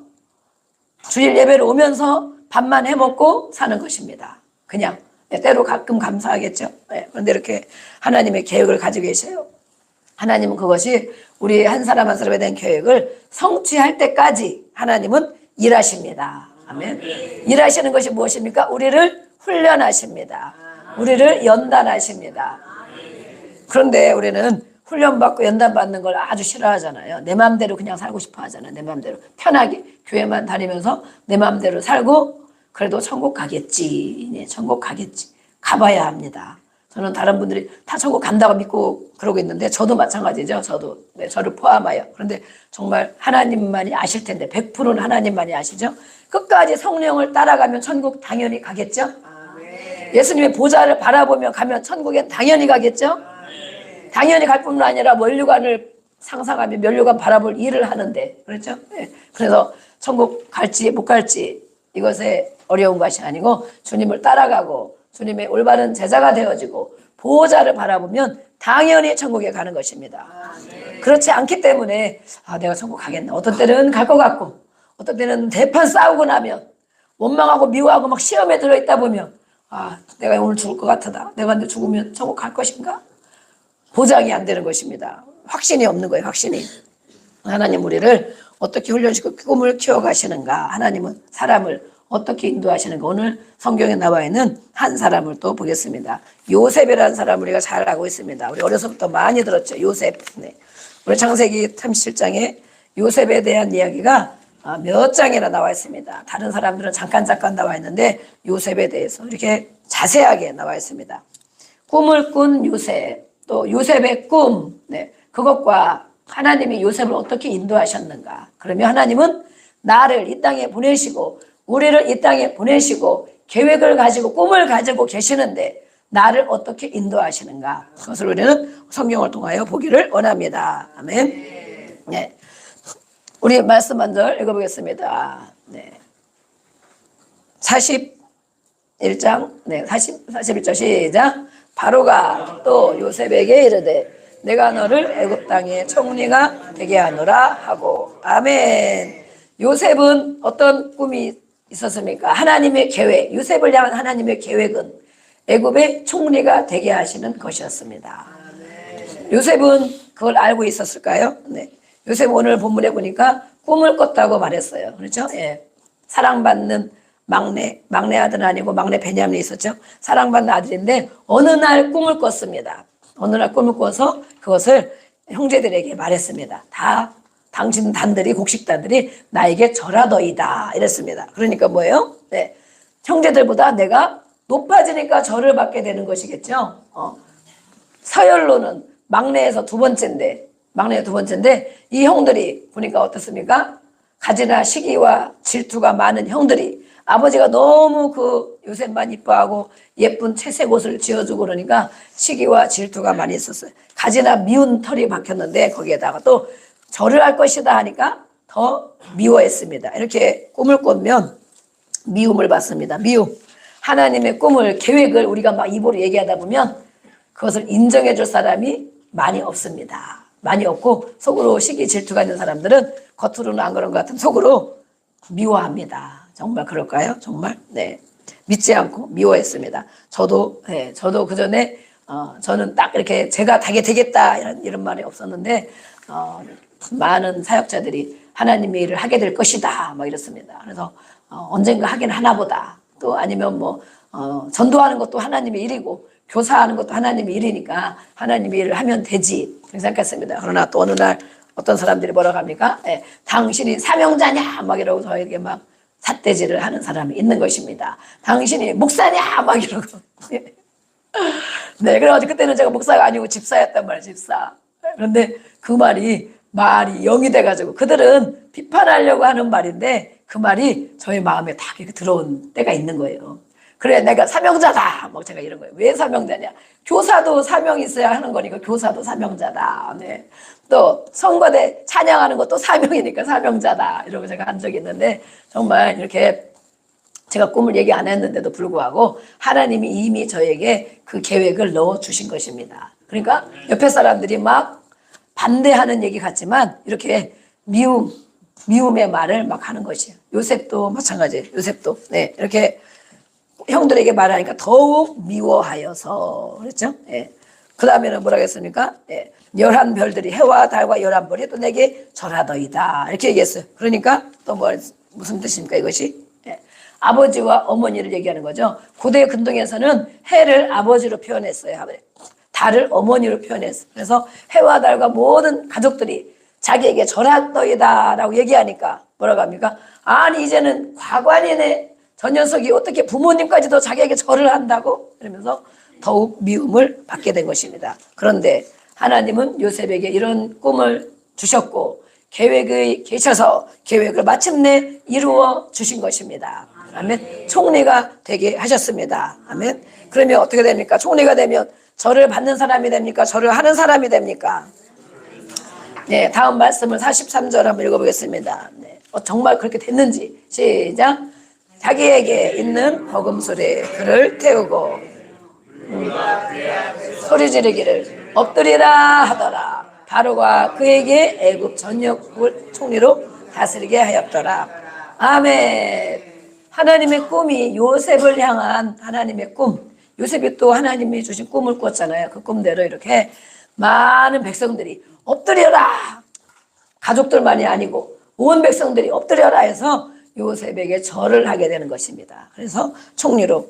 주일 예배를 오면서 밥만 해먹고 사는 것입니다. 그냥 때로 가끔 감사하겠죠. 그런데 이렇게 하나님의 계획을 가지고 계세요. 하나님은 그것이 우리 한 사람 한 사람에 대한 계획을 성취할 때까지 하나님은 일하십니다. 아멘. 일하시는 것이 무엇입니까? 우리를 훈련하십니다. 우리를 연단하십니다. 그런데 우리는 훈련받고 연단받는 걸 아주 싫어하잖아요. 내 마음대로 그냥 살고 싶어 하잖아요. 내 마음대로 편하게 교회만 다니면서 내 마음대로 살고 그래도 천국 가겠지. 네, 천국 가겠지. 가봐야 합니다. 저는 다른 분들이 다 천국 간다고 믿고 그러고 있는데 저도 마찬가지죠. 저도 네, 저를 포함하여. 그런데 정말 하나님만이 아실 텐데 100%는 하나님만이 아시죠. 끝까지 성령을 따라가면 천국 당연히 가겠죠. 예수님의 보좌를 바라보며 가면 천국에 당연히 가겠죠. 당연히 갈 뿐만 아니라 면류관을 상상하며 면류관 바라볼 일을 하는데 그렇죠. 네. 그래서 천국 갈지 못 갈지 이것에 어려운 것이 아니고 주님을 따라가고 주님의 올바른 제자가 되어지고 보호자를 바라보면 당연히 천국에 가는 것입니다. 그렇지 않기 때문에 내가 천국 가겠나. 어떤 때는 갈 것 같고 어떤 때는 대판 싸우고 나면 원망하고 미워하고 막 시험에 들어있다 보면 내가 오늘 죽을 것 같다. 내가 근데 죽으면 천국 갈 것인가? 보장이 안 되는 것입니다. 확신이 없는 거예요. 확신이. 하나님 우리를 어떻게 훈련시키고 꿈을 키워가시는가. 하나님은 사람을 어떻게 인도하시는가. 오늘 성경에 나와 있는 한 사람을 또 보겠습니다. 요셉이라는 사람을 우리가 잘 알고 있습니다. 우리 어려서부터 많이 들었죠. 요셉. 네. 우리 창세기 37장에 요셉에 대한 이야기가 몇 장이나 나와 있습니다. 다른 사람들은 잠깐 나와 있는데 요셉에 대해서 이렇게 자세하게 나와 있습니다. 꿈을 꾼 요셉, 또 요셉의 꿈, 네. 그것과 하나님이 요셉을 어떻게 인도하셨는가. 그러면 하나님은 나를 이 땅에 보내시고 우리를 이 땅에 보내시고 계획을 가지고 꿈을 가지고 계시는데 나를 어떻게 인도하시는가. 그것을 우리는 성경을 통하여 보기를 원합니다. 아멘. 네. 우리 말씀 먼저 읽어보겠습니다. 네. 41장, 네, 41절 시작. 바로가 또 요셉에게 이르되 내가 너를 애굽 땅의 총리가 되게 하노라 하고. 아멘. 요셉은 어떤 꿈이 있었습니까? 하나님의 계획, 요셉을 향한 하나님의 계획은 애굽의 총리가 되게 하시는 것이었습니다. 요셉은 그걸 알고 있었을까요? 네. 요셉 오늘 본문에 보니까 꿈을 꿨다고 말했어요. 그렇죠? 예. 사랑받는 막내 아들은 아니고 막내 베냐민이 있었죠. 사랑받는 아들인데 어느 날 꿈을 꿨습니다. 어느 날 꿈을 꿔서 그것을 형제들에게 말했습니다. 다 당신 단들이 곡식단들이 나에게 절하더이다 이랬습니다. 그러니까 뭐예요? 네. 형제들보다 내가 높아지니까 절을 받게 되는 것이겠죠. 서열로는 막내에서 두 번째인데 이 형들이 보니까 어떻습니까? 가지나 시기와 질투가 많은 형들이 아버지가 너무 그 요셉만 이뻐하고 예쁜 채색 옷을 지어주고 그러니까 시기와 질투가 많이 있었어요. 가지나 미운 털이 박혔는데 거기에다가 또 절을 할 것이다 하니까 더 미워했습니다. 이렇게 꿈을 꾸면 미움을 받습니다. 미움. 하나님의 꿈을 계획을 우리가 막 입으로 얘기하다 보면 그것을 인정해 줄 사람이 많이 없습니다. 많이 없고 속으로 시기 질투가 있는 사람들은 겉으로는 안 그런 것 같은 속으로 미워합니다. 정말 그럴까요? 정말? 네. 믿지 않고 미워했습니다. 저도 그 전에 저는 딱 이렇게 제가 되겠다 이런 말이 없었는데 많은 사역자들이 하나님의 일을 하게 될 것이다 막 이렇습니다. 그래서 언젠가 하긴 하나 보다. 또 아니면 전도하는 것도 하나님의 일이고 교사하는 것도 하나님의 일이니까 하나님의 일을 하면 되지 생각했습니다. 그러나 또 어느 날 어떤 사람들이 뭐라고 합니까? 당신이 사명자냐 막 이러고 저에게 막 삿대질을 하는 사람이 있는 것입니다. 당신이 목사냐 막 이러고. 네, 그래가지고 그때는 제가 목사가 아니고 집사였단 말이에요. 집사. 그런데 그 말이 영이 돼가지고 그들은 비판하려고 하는 말인데 그 말이 저의 마음에 다 이렇게 들어온 때가 있는 거예요. 그래 내가 사명자다 뭐 제가 이런 거예요. 왜 사명자냐? 교사도 사명이 있어야 하는 거니까 교사도 사명자다. 네. 또 성거대 찬양하는 것도 사명이니까 사명자다 이러고 제가 한 적이 있는데 정말 이렇게 제가 꿈을 얘기 안 했는데도 불구하고 하나님이 이미 저에게 그 계획을 넣어주신 것입니다. 그러니까 옆에 사람들이 막 반대하는 얘기 같지만 이렇게 미움의 말을 막 하는 것이에요. 요셉도 마찬가지예요. 요셉도 네, 이렇게 형들에게 말하니까 더욱 미워하여서 그랬죠. 예. 그 다음에는 뭐라 했습니까? 예. 11별들이 해와 달과 11별이 또 내게 절하더이다 이렇게 얘기했어요. 그러니까 또 무슨 뜻입니까 이것이? 예. 아버지와 어머니를 얘기하는 거죠. 고대 근동에서는 해를 아버지로 표현했어요. 달을 어머니로 표현했어요. 그래서 해와 달과 모든 가족들이 자기에게 절하더이다 라고 얘기하니까 뭐라고 합니까? 아니 이제는 과관이네. 저 녀석이 어떻게 부모님까지도 자기에게 절을 한다고? 이러면서 더욱 미움을 받게 된 것입니다. 그런데 하나님은 요셉에게 이런 꿈을 주셨고 계획이 계셔서 계획을 마침내 이루어 주신 것입니다. 아멘. 총리가 되게 하셨습니다. 아멘. 그러면 어떻게 됩니까? 총리가 되면 절을 받는 사람이 됩니까? 절을 하는 사람이 됩니까? 네, 다음 말씀을 43절 한번 읽어보겠습니다. 네, 정말 그렇게 됐는지 시작. 자기에게 있는 버금술에 그를 태우고 소리 지르기를 엎드리라 하더라. 바로가 그에게 애굽 전역을 총리로 다스리게 하였더라. 아멘. 하나님의 꿈이 요셉을 향한 하나님의 꿈. 요셉이 또 하나님이 주신 꿈을 꿨잖아요. 그 꿈대로 이렇게 많은 백성들이 엎드려라. 가족들만이 아니고 온 백성들이 엎드려라 해서 요셉에게 절을 하게 되는 것입니다. 그래서 총리로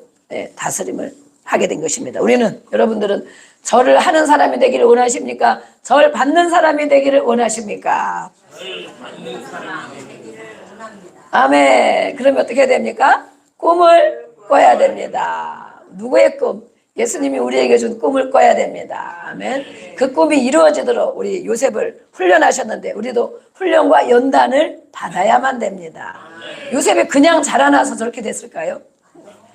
다스림을 하게 된 것입니다. 우리는 여러분들은 절을 하는 사람이 되기를 원하십니까? 절 받는 사람이 되기를 원하십니까? 아멘. 그러면 어떻게 해야 됩니까? 꿈을 꿔야 됩니다. 누구의 꿈? 예수님이 우리에게 준 꿈을 꿔야 됩니다. 아멘. 그 꿈이 이루어지도록 우리 요셉을 훈련하셨는데 우리도 훈련과 연단을 받아야만 됩니다. 요셉이 그냥 자라나서 저렇게 됐을까요?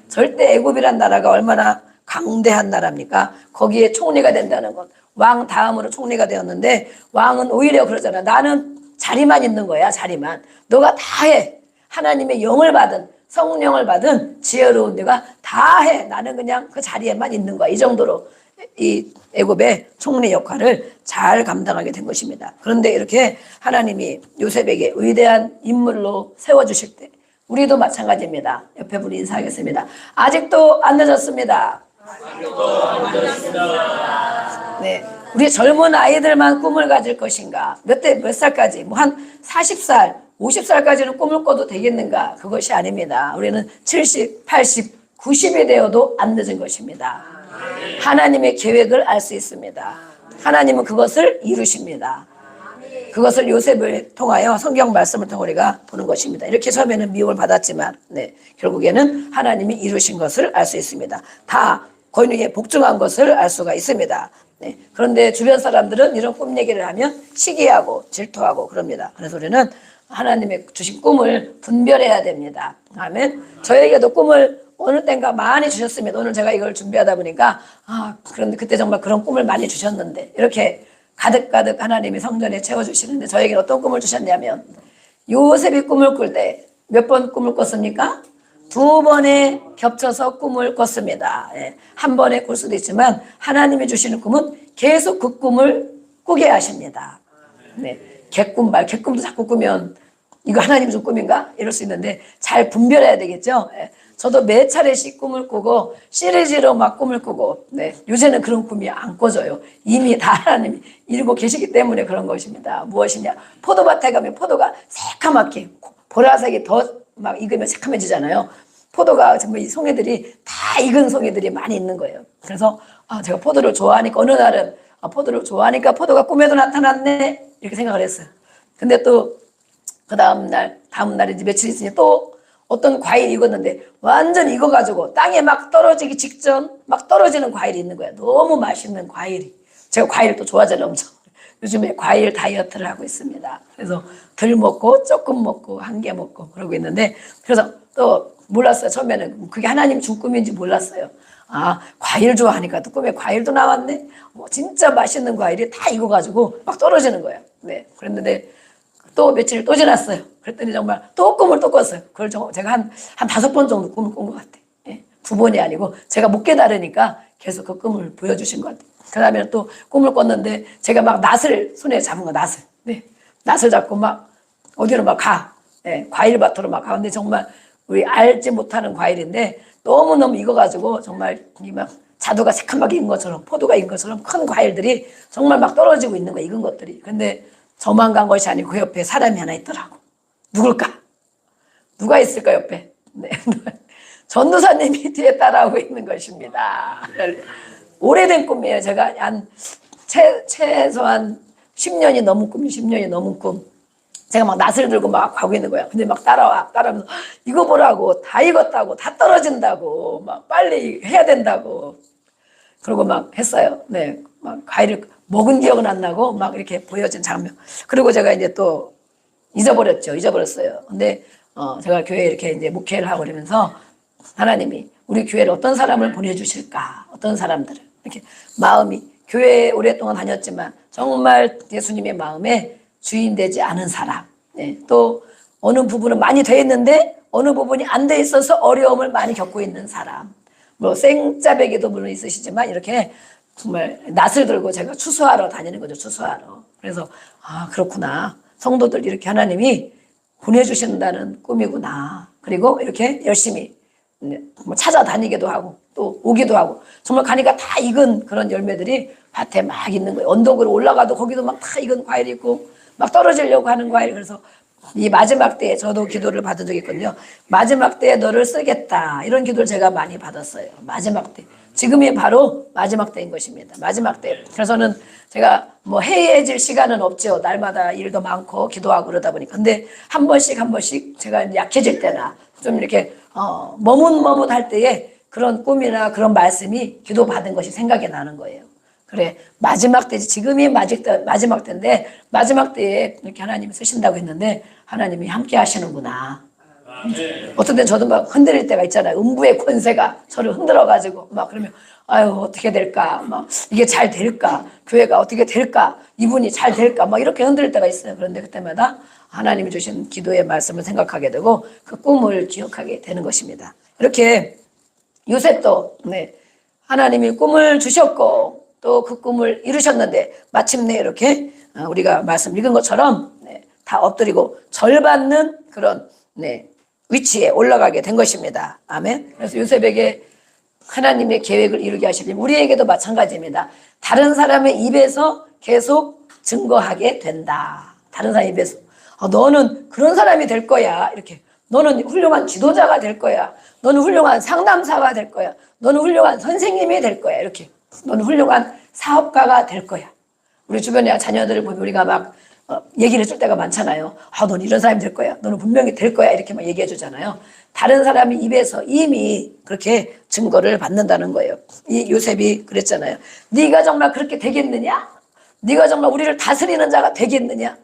절대 애굽이란 나라가 얼마나 강대한 나라입니까? 거기에 총리가 된다는 것. 왕 다음으로 총리가 되었는데 왕은 오히려 그러잖아. 나는 자리만 있는 거야. 자리만. 너가 다 해. 하나님의 영을 받은 성령을 받은 지혜로운 네가 다 해. 나는 그냥 그 자리에만 있는 거야. 이 정도로 이 애굽의 총리 역할을 잘 감당하게 된 것입니다. 그런데 이렇게 하나님이 요셉에게 위대한 인물로 세워주실 때 우리도 마찬가지입니다. 옆에 분이 인사하겠습니다. 아직도 안 늦었습니다. 네, 우리 젊은 아이들만 꿈을 가질 것인가? 몇 살까지? 뭐 한 40살, 50살까지는 꿈을 꿔도 되겠는가? 그것이 아닙니다. 우리는 70, 80, 90이 되어도 안 늦은 것입니다. 하나님의 계획을 알 수 있습니다. 하나님은 그것을 이루십니다. 그것을 요셉을 통하여 성경 말씀을 통해 우리가 보는 것입니다. 이렇게 처음에는 미움을 받았지만 결국에는 하나님이 이루신 것을 알 수 있습니다. 다 권위에 복종한 것을 알 수가 있습니다. 그런데 주변 사람들은 이런 꿈 얘기를 하면 시기하고 질투하고 그럽니다. 그래서 우리는 하나님의 주신 꿈을 분별해야 됩니다. 아멘. 저에게도 꿈을 어느 땐가 많이 주셨습니다. 오늘 제가 이걸 준비하다 보니까 그런데 그때 정말 그런 꿈을 많이 주셨는데 이렇게 가득가득 하나님이 성전에 채워주시는데 저에게 어떤 꿈을 주셨냐면 요셉이 꿈을 꿀 때 몇 번 꿈을 꿨습니까? 2번에 겹쳐서 꿈을 꿨습니다. 한 번에 꿀 수도 있지만 하나님이 주시는 꿈은 계속 그 꿈을 꾸게 하십니다. 개꿈 말, 개꿈도 자꾸 꾸면 이거 하나님 준 꿈인가? 이럴 수 있는데 잘 분별해야 되겠죠. 저도 매 차례씩 꿈을 꾸고 시리즈로 막 꿈을 꾸고 요새는 그런 꿈이 안 꿔져요. 이미 다 하나님이 이루고 계시기 때문에 그런 것입니다. 무엇이냐? 포도밭에 가면 포도가 새카맣게 보라색이 더 막 익으면 새카매지잖아요. 포도가 정말 이 송이들이 다 익은 송이들이 많이 있는 거예요. 그래서 제가 포도를 좋아하니까 어느 날은 포도를 좋아하니까 포도가 꿈에도 나타났네 이렇게 생각을 했어요. 근데 또 그 다음 날 이제 며칠 있으니 또 어떤 과일이 익었는데 완전 익어가지고 땅에 막 떨어지기 직전 막 떨어지는 과일이 있는 거야. 너무 맛있는 과일이. 제가 과일 또 좋아하잖아요. 엄청. 요즘에 과일 다이어트를 하고 있습니다. 그래서 덜 먹고 조금 먹고 한 개 먹고 그러고 있는데 그래서 또 몰랐어요. 처음에는 그게 하나님 준 꿈인지 몰랐어요. 과일 좋아하니까 또 꿈에 과일도 나왔네. 진짜 맛있는 과일이 다 익어가지고 막 떨어지는 거예요. 그랬는데 또 며칠 또 지났어요. 그랬더니 정말 또 꿈을 또 꿨어요. 그걸 제가 한 5번 정도 꿈을 꾼 것 같아요. 2번이 아니고 제가 못 깨달으니까 계속 그 꿈을 보여주신 것 같아요. 그 다음에 또 꿈을 꿨는데 제가 막 낫을 손에 잡은 거, 낫을. 낫을 잡고 막 어디로 막 가. 과일밭으로 막 가는데 정말 우리 알지 못하는 과일인데 너무너무 익어가지고 정말 막 자두가 새카맣게 익은 것처럼 포도가 익은 것처럼 큰 과일들이 정말 막 떨어지고 있는 거야, 익은 것들이. 근데 저만 간 것이 아니고 그 옆에 사람이 하나 있더라고. 누굴까? 누가 있을까 옆에? 네. 전도사님이 뒤에 따라오고 있는 것입니다. 오래된 꿈이에요. 제가 최소한 10년이 넘은 꿈이 10년이 넘은 꿈. 제가 막 낫을 들고 막 가고 있는 거야. 근데 막 따라오면서 이거 보라고, 다 익었다고, 다 떨어진다고, 막 빨리 해야 된다고. 그러고 막 했어요. 네. 막 과일을 먹은 기억은 안 나고 막 이렇게 보여진 장면. 그리고 제가 이제 또 잊어버렸어요. 근데 제가 교회에 이렇게 이제 목회를 하고 그러면서 하나님이 우리 교회를 어떤 사람을 보내주실까? 어떤 사람들을. 이렇게 마음이 교회에 오랫동안 다녔지만 정말 예수님의 마음에 주인 되지 않은 사람. 네. 또 어느 부분은 많이 돼 있는데 어느 부분이 안 돼 있어서 어려움을 많이 겪고 있는 사람. 뭐 생짜배기도 물론 있으시지만 이렇게 정말 낫을 들고 제가 추수하러 다니는 거죠. 추수하러. 그래서 그렇구나. 성도들 이렇게 하나님이 보내주신다는 꿈이구나. 그리고 이렇게 열심히 뭐 찾아다니기도 하고 또 오기도 하고 정말 가니까 다 익은 그런 열매들이 밭에 막 있는 거예요. 언덕으로 올라가도 거기도 막 다 익은 과일이 있고 막 떨어지려고 하는 과일. 그래서 이 마지막 때에 저도 기도를 받은 적이 있거든요. 마지막 때에 너를 쓰겠다. 이런 기도를 제가 많이 받았어요. 마지막 때. 지금이 바로 마지막 때인 것입니다. 마지막 때. 그래서는 제가 뭐 해이해질 시간은 없죠. 날마다 일도 많고 기도하고 그러다 보니까. 근데 한 번씩 제가 약해질 때나 좀 이렇게 머뭇머뭇할 때에 그런 꿈이나 그런 말씀이 기도 받은 것이 생각이 나는 거예요. 그래, 마지막 때지. 지금이 마지막 때인데 마지막 때에 이렇게 하나님이 쓰신다고 했는데 하나님이 함께 하시는구나. 어떤 때는 저도 막 흔들릴 때가 있잖아요. 음부의 권세가 저를 흔들어가지고 막 그러면 아유 어떻게 될까, 막 이게 잘 될까, 교회가 어떻게 될까, 이분이 잘 될까, 막 이렇게 흔들릴 때가 있어요. 그런데 그때마다 하나님이 주신 기도의 말씀을 생각하게 되고 그 꿈을 기억하게 되는 것입니다. 이렇게 요셉도 하나님이 꿈을 주셨고 또 그 꿈을 이루셨는데 마침내 이렇게 우리가 말씀 읽은 것처럼 다 엎드리고 절 받는 그런 위치에 올라가게 된 것입니다. 아멘. 그래서 요셉에게 하나님의 계획을 이루게 하시려면 우리에게도 마찬가지입니다. 다른 사람의 입에서 계속 증거하게 된다. 다른 사람 입에서 너는 그런 사람이 될 거야. 이렇게 너는 훌륭한 지도자가 될 거야. 너는 훌륭한 상담사가 될 거야. 너는 훌륭한 선생님이 될 거야. 이렇게 너는 훌륭한 사업가가 될 거야. 우리 주변의 자녀들을 보면 우리가 막 얘기를 해줄 때가 많잖아요. 너는 이런 사람이 될 거야. 너는 분명히 될 거야. 이렇게 막 얘기해 주잖아요. 다른 사람이 입에서 이미 그렇게 증거를 받는다는 거예요. 이 요셉이 그랬잖아요. 네가 정말 그렇게 되겠느냐? 네가 정말 우리를 다스리는 자가 되겠느냐?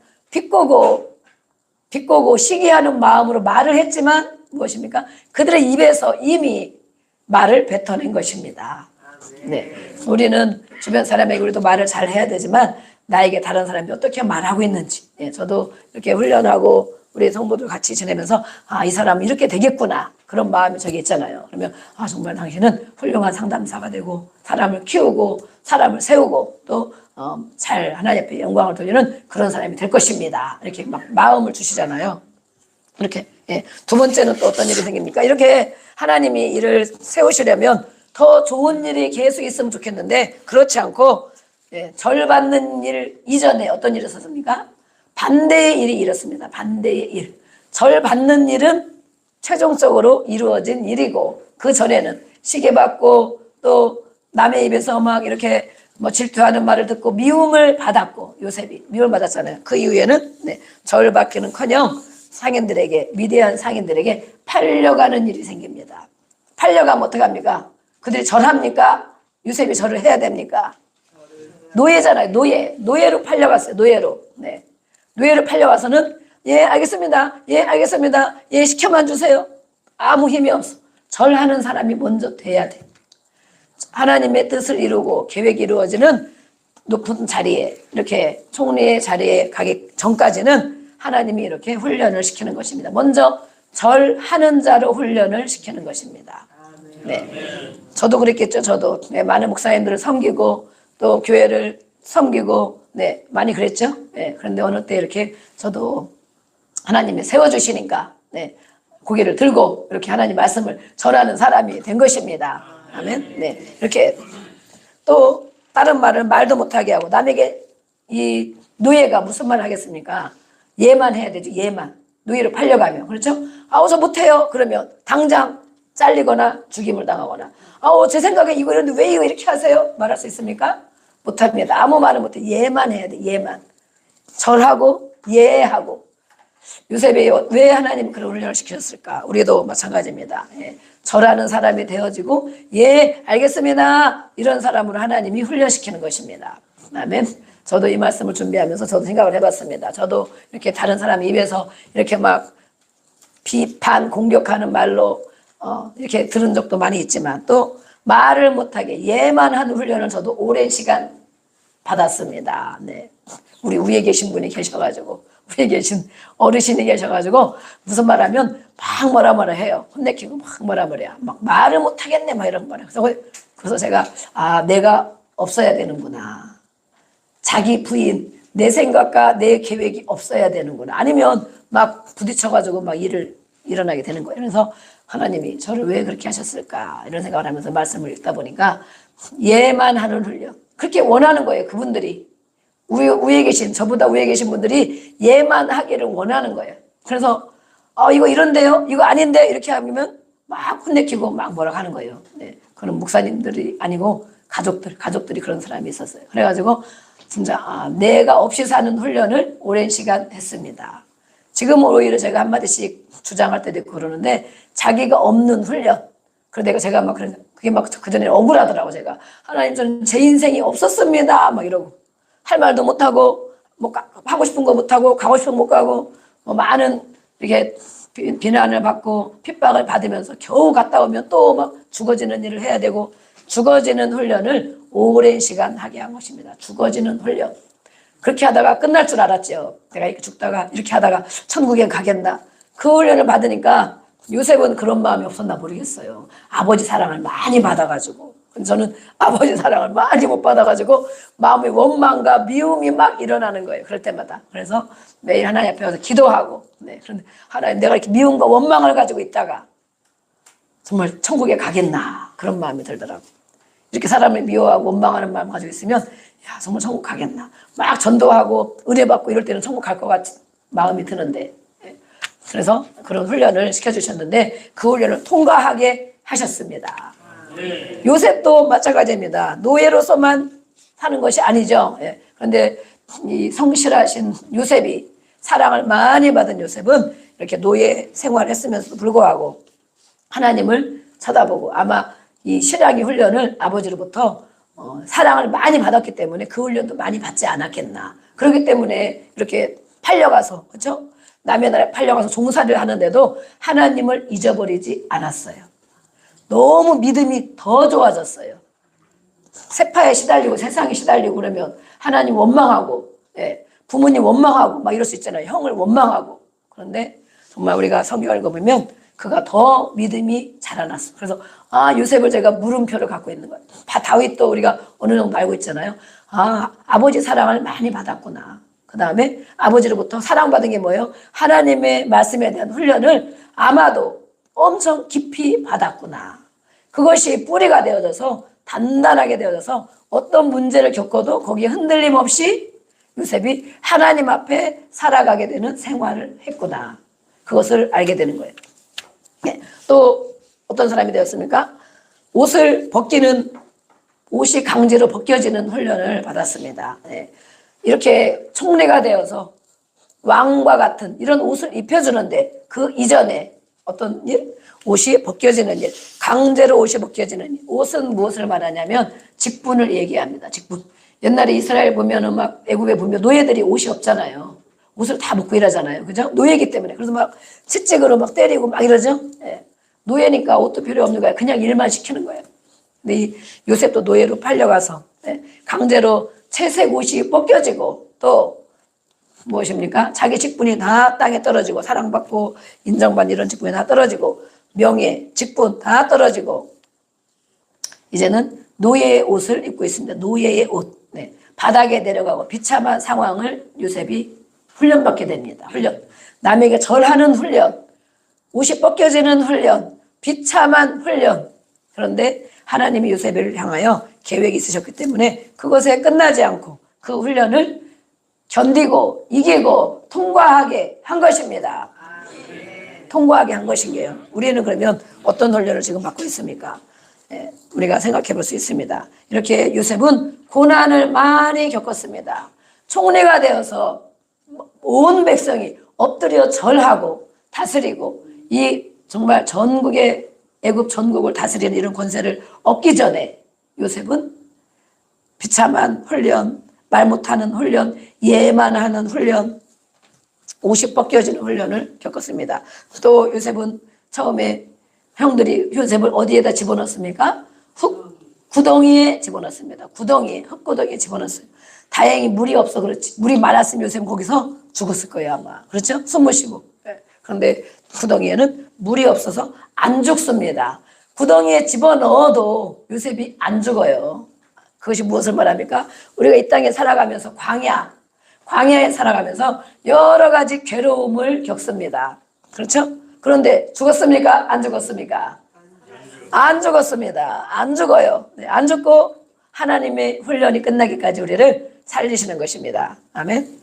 비꼬고 시기하는 마음으로 말을 했지만 무엇입니까? 그들의 입에서 이미 말을 뱉어낸 것입니다. 네, 우리는 주변 사람에게 우리도 말을 잘 해야 되지만 나에게 다른 사람이 어떻게 말하고 있는지, 저도 이렇게 훈련하고 우리 성도들 같이 지내면서 이 사람은 이렇게 되겠구나 그런 마음이 저기 있잖아요. 그러면 정말 당신은 훌륭한 상담사가 되고 사람을 키우고 사람을 세우고 또 잘 하나님 앞에 영광을 돌리는 그런 사람이 될 것입니다. 이렇게 막 마음을 주시잖아요. 이렇게 두 번째는 또 어떤 일이 생깁니까? 이렇게 하나님이 일을 세우시려면 더 좋은 일이 계속 있으면 좋겠는데 그렇지 않고 절 받는 일 이전에 어떤 일이 있었습니까? 반대의 일이 일었습니다. 반대의 일. 절 받는 일은 최종적으로 이루어진 일이고 그 전에는 시기받고 또 남의 입에서 막 이렇게 뭐 질투하는 말을 듣고 미움을 받았고 요셉이 미움을 받았잖아요. 그 이후에는 절 받기는커녕 상인들에게 위대한 상인들에게 팔려가는 일이 생깁니다. 팔려가면 어떡합니까? 그들이 절합니까? 요셉이 절을 해야 됩니까? 노예잖아요. 노예로 팔려갔어요. 노예로. 노예로 팔려가서는 알겠습니다. 알겠습니다. 시켜만 주세요. 아무 힘이 없어. 절하는 사람이 먼저 돼야 돼. 하나님의 뜻을 이루고 계획이 이루어지는 높은 자리에 이렇게 총리의 자리에 가기 전까지는 하나님이 이렇게 훈련을 시키는 것입니다. 먼저 절하는 자로 훈련을 시키는 것입니다. 저도 그랬겠죠. 저도 많은 목사님들을 섬기고 또 교회를 섬기고 많이 그랬죠. 그런데 어느 때 이렇게 저도 하나님이 세워주시니까 고개를 들고 이렇게 하나님 말씀을 전하는 사람이 된 것입니다. 아멘. 이렇게 또 다른 말을 말도 못하게 하고 남에게 이 노예가 무슨 말을 하겠습니까? 예만 해야 되죠. 예만. 노예로 팔려가면, 그렇죠? 아우, 저 못해요. 그러면 당장 잘리거나 죽임을 당하거나, 아우, 제 생각에 이거 이런데 왜 이거 이렇게 하세요? 말할 수 있습니까? 못합니다. 아무 말은 못해. 예만 해야 돼. 예만. 절하고 예하고. 요셉이 왜 하나님 그런 훈련을 시키셨을까? 우리도 마찬가지입니다. 예. 절하는 사람이 되어지고, 예, 알겠습니다. 이런 사람으로 하나님이 훈련시키는 것입니다. 아멘. 저도 이 말씀을 준비하면서 저도 생각을 해봤습니다. 저도 이렇게 다른 사람 입에서 이렇게 막 비판, 공격하는 말로 이렇게 들은 적도 많이 있지만, 또 말을 못하게 예만 하는 훈련을 저도 오랜 시간 받았습니다. 네. 우리 위에 계신 분이 계셔가지고, 위에 계신 어르신이 계셔가지고, 무슨 말 하면 막 뭐라 해요. 혼내키고 막 뭐라 해요. 막 말을 못하겠네, 막 이런 거예요. 그래서 제가, 아, 내가 없어야 되는구나. 자기 부인, 내 생각과 내 계획이 없어야 되는구나. 아니면 막 부딪혀가지고 막 일어나게 되는 거예요. 그래서 하나님이 저를 왜 그렇게 하셨을까? 이런 생각을 하면서 말씀을 읽다 보니까 예만 하는 훈련. 그렇게 원하는 거예요. 그분들이. 위에 계신, 저보다 위에 계신 분들이 예만 하기를 원하는 거예요. 그래서, 이거 이런데요? 이거 아닌데? 이렇게 하면 막 혼내키고 막 뭐라고 하는 거예요. 네. 그런 목사님들이 아니고 가족들이 그런 사람이 있었어요. 그래가지고, 진짜, 내가 없이 사는 훈련을 오랜 시간 했습니다. 지금은 오히려 제가 한마디씩 주장할 때도 있고 그러는데, 자기가 없는 훈련. 그래서 제가 막 그게 막 그전에 억울하더라고, 제가. 하나님, 저는 제 인생이 없었습니다. 막 이러고. 할 말도 못하고, 뭐, 하고 싶은 거 못하고, 가고 싶은 거 못 가고, 뭐, 많은, 이렇게 비난을 받고, 핍박을 받으면서 겨우 갔다 오면 또 막 죽어지는 일을 해야 되고, 죽어지는 훈련을 오랜 시간 하게 한 것입니다. 죽어지는 훈련. 그렇게 하다가 끝날 줄 알았죠. 내가 이렇게 죽다가, 이렇게 하다가 천국에 가겠나. 그 훈련을 받으니까 요셉은 그런 마음이 없었나 모르겠어요. 아버지 사랑을 많이 받아가지고. 저는 아버지 사랑을 많이 못 받아가지고 마음의 원망과 미움이 막 일어나는 거예요. 그럴 때마다. 그래서 매일 하나님 앞에 와서 기도하고, 네. 그런데 하나님, 내가 이렇게 미움과 원망을 가지고 있다가 정말 천국에 가겠나. 그런 마음이 들더라고요. 이렇게 사람을 미워하고 원망하는 마음 가지고 있으면, 야, 정말 천국 가겠나. 막 전도하고 은혜 받고 이럴 때는 천국 갈 것 같은 마음이 드는데. 네. 그래서 그런 훈련을 시켜주셨는데 그 훈련을 통과하게 하셨습니다. 요셉도 마찬가지입니다. 노예로서만 사는 것이 아니죠. 예. 그런데 이 성실하신 요셉이, 사랑을 많이 받은 요셉은 이렇게 노예 생활을 했으면서도 불구하고 하나님을 쳐다보고, 아마 이 신앙의 훈련을 아버지로부터 사랑을 많이 받았기 때문에 그 훈련도 많이 받지 않았겠나. 그렇기 때문에 이렇게 팔려가서, 그렇죠? 남의 나라에 팔려가서 종살이를 하는데도 하나님을 잊어버리지 않았어요. 너무 믿음이 더 좋아졌어요. 세파에 시달리고 세상에 시달리고 그러면 하나님 원망하고, 예, 부모님 원망하고 막 이럴 수 있잖아요. 형을 원망하고. 그런데 정말 우리가 성경을 읽어보면 그가 더 믿음이 자라났어. 그래서 요셉을 제가 물음표를 갖고 있는 거예요. 다윗도 우리가 어느 정도 알고 있잖아요. 아버지 사랑을 많이 받았구나. 그 다음에 아버지로부터 사랑받은 게 뭐예요? 하나님의 말씀에 대한 훈련을 아마도 엄청 깊이 받았구나. 그것이 뿌리가 되어져서, 단단하게 되어져서 어떤 문제를 겪어도 거기에 흔들림 없이 요셉이 하나님 앞에 살아가게 되는 생활을 했구나. 그것을 알게 되는 거예요. 네. 또 어떤 사람이 되었습니까? 옷이 강제로 벗겨지는 훈련을 받았습니다. 네. 이렇게 총리가 되어서 왕과 같은 이런 옷을 입혀주는데 그 이전에 어떤 일? 옷이 벗겨지는 일. 강제로 옷이 벗겨지는 일. 옷은 무엇을 말하냐면 직분을 얘기합니다. 직분. 옛날에 이스라엘 보면은 막 애굽에 보면 노예들이 옷이 없잖아요. 옷을 다 벗고 일하잖아요. 그죠? 노예이기 때문에. 그래서 막 채찍으로 막 때리고 막 이러죠. 예. 노예니까 옷도 필요 없는 거야. 그냥 일만 시키는 거예요. 근데 이 요셉도 노예로 팔려가서 강제로 채색 옷이 벗겨지고 또 무엇입니까? 자기 직분이 다 땅에 떨어지고 사랑받고 인정받는 이런 직분이 다 떨어지고 명예, 직분 다 떨어지고 이제는 노예의 옷을 입고 있습니다. 노예의 옷. 네. 바닥에 내려가고 비참한 상황을 요셉이 훈련받게 됩니다. 훈련. 남에게 절하는 훈련. 옷이 벗겨지는 훈련. 비참한 훈련. 그런데 하나님이 요셉을 향하여 계획이 있으셨기 때문에 그것에 끝나지 않고 그 훈련을 견디고 이기고 통과하게 한 것입니다. 통과하게 한 것이에요. 우리는 그러면 어떤 훈련을 지금 받고 있습니까? 우리가 생각해 볼 수 있습니다. 이렇게 요셉은 고난을 많이 겪었습니다. 총리가 되어서 온 백성이 엎드려 절하고 다스리고 이 정말 전국의 애굽 전국을 다스리는 이런 권세를 얻기 전에 요셉은 비참한 훈련, 말 못하는 훈련, 예만 하는 훈련, 옷이 벗겨지는 훈련을 겪었습니다. 또 요셉은 처음에 형들이 요셉을 어디에다 집어넣습니까? 흙구덩이에 집어넣습니다. 흙구덩이에 집어넣었어요. 다행히 물이 없어 그렇지. 물이 많았으면 요셉은 거기서 죽었을 거예요 아마. 그렇죠? 숨 못 쉬고. 그런데 구덩이에는 물이 없어서 안 죽습니다. 구덩이에 집어넣어도 요셉이 안 죽어요. 그것이 무엇을 말합니까? 우리가 이 땅에 살아가면서 광야에 살아가면서 여러 가지 괴로움을 겪습니다. 그렇죠? 그런데 죽었습니까? 안 죽었습니까? 안 죽었습니다. 안 죽어요. 네, 안 죽고 하나님의 훈련이 끝나기까지 우리를 살리시는 것입니다. 아멘.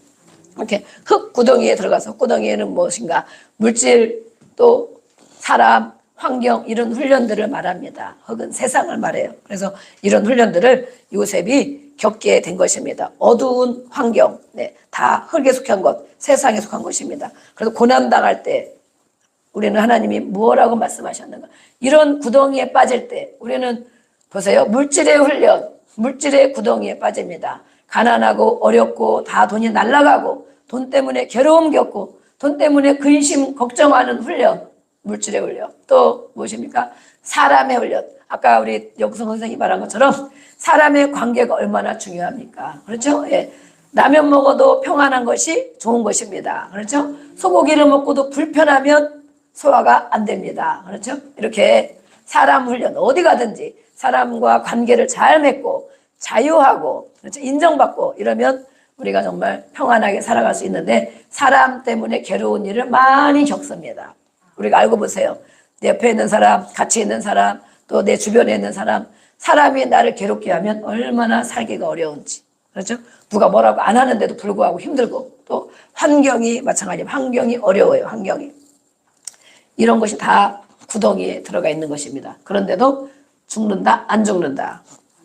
이렇게 흙 구덩이에 들어가서 구덩이에는 무엇인가? 물질 또 사람 환경 이런 훈련들을 말합니다. 흙은 세상을 말해요. 그래서 이런 훈련들을 요셉이 겪게 된 것입니다. 어두운 환경, 네, 다 흙에 속한 것, 세상에 속한 것입니다. 그래서 고난당할 때 우리는 하나님이 무엇라고 말씀하셨는가? 이런 구덩이에 빠질 때 우리는 보세요. 물질의 훈련, 물질의 구덩이에 빠집니다. 가난하고 어렵고 다 돈이 날아가고 돈 때문에 괴로움 겪고 돈 때문에 근심 걱정하는 훈련, 물질의 훈련. 또 무엇입니까? 사람의 훈련. 아까 우리 영성 선생님이 말한 것처럼 사람의 관계가 얼마나 중요합니까? 그렇죠? 예. 라면 먹어도 평안한 것이 좋은 것입니다. 그렇죠? 소고기를 먹고도 불편하면 소화가 안 됩니다. 그렇죠? 이렇게 사람 훈련 어디 가든지 사람과 관계를 잘 맺고 자유하고 그렇죠? 인정받고 이러면 우리가 정말 평안하게 살아갈 수 있는데 사람 때문에 괴로운 일을 많이 겪습니다. 우리가 알고 보세요. 내 옆에 있는 사람, 같이 있는 사람, 또 내 주변에 있는 사람, 사람이 나를 괴롭게 하면 얼마나 살기가 어려운지. 그렇죠? 누가 뭐라고 안 하는데도 불구하고 힘들고 또 환경이 마찬가지로 환경이 어려워요. 환경이. 이런 것이 다 구덩이에 들어가 있는 것입니다. 그런데도 죽는다? 안 죽는다.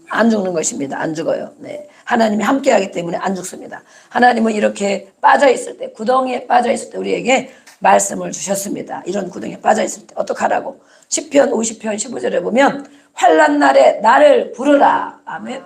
안 죽는 것입니다. 안 죽어요. 네. 하나님이 함께하기 때문에 안 죽습니다. 하나님은 이렇게 빠져있을 때, 구덩이에 빠져있을 때 우리에게 말씀을 주셨습니다. 이런 구덩이에 빠져있을 때 어떡하라고. 시편 50편 15절에 보면 환난 날에 나를 부르라. 아멘.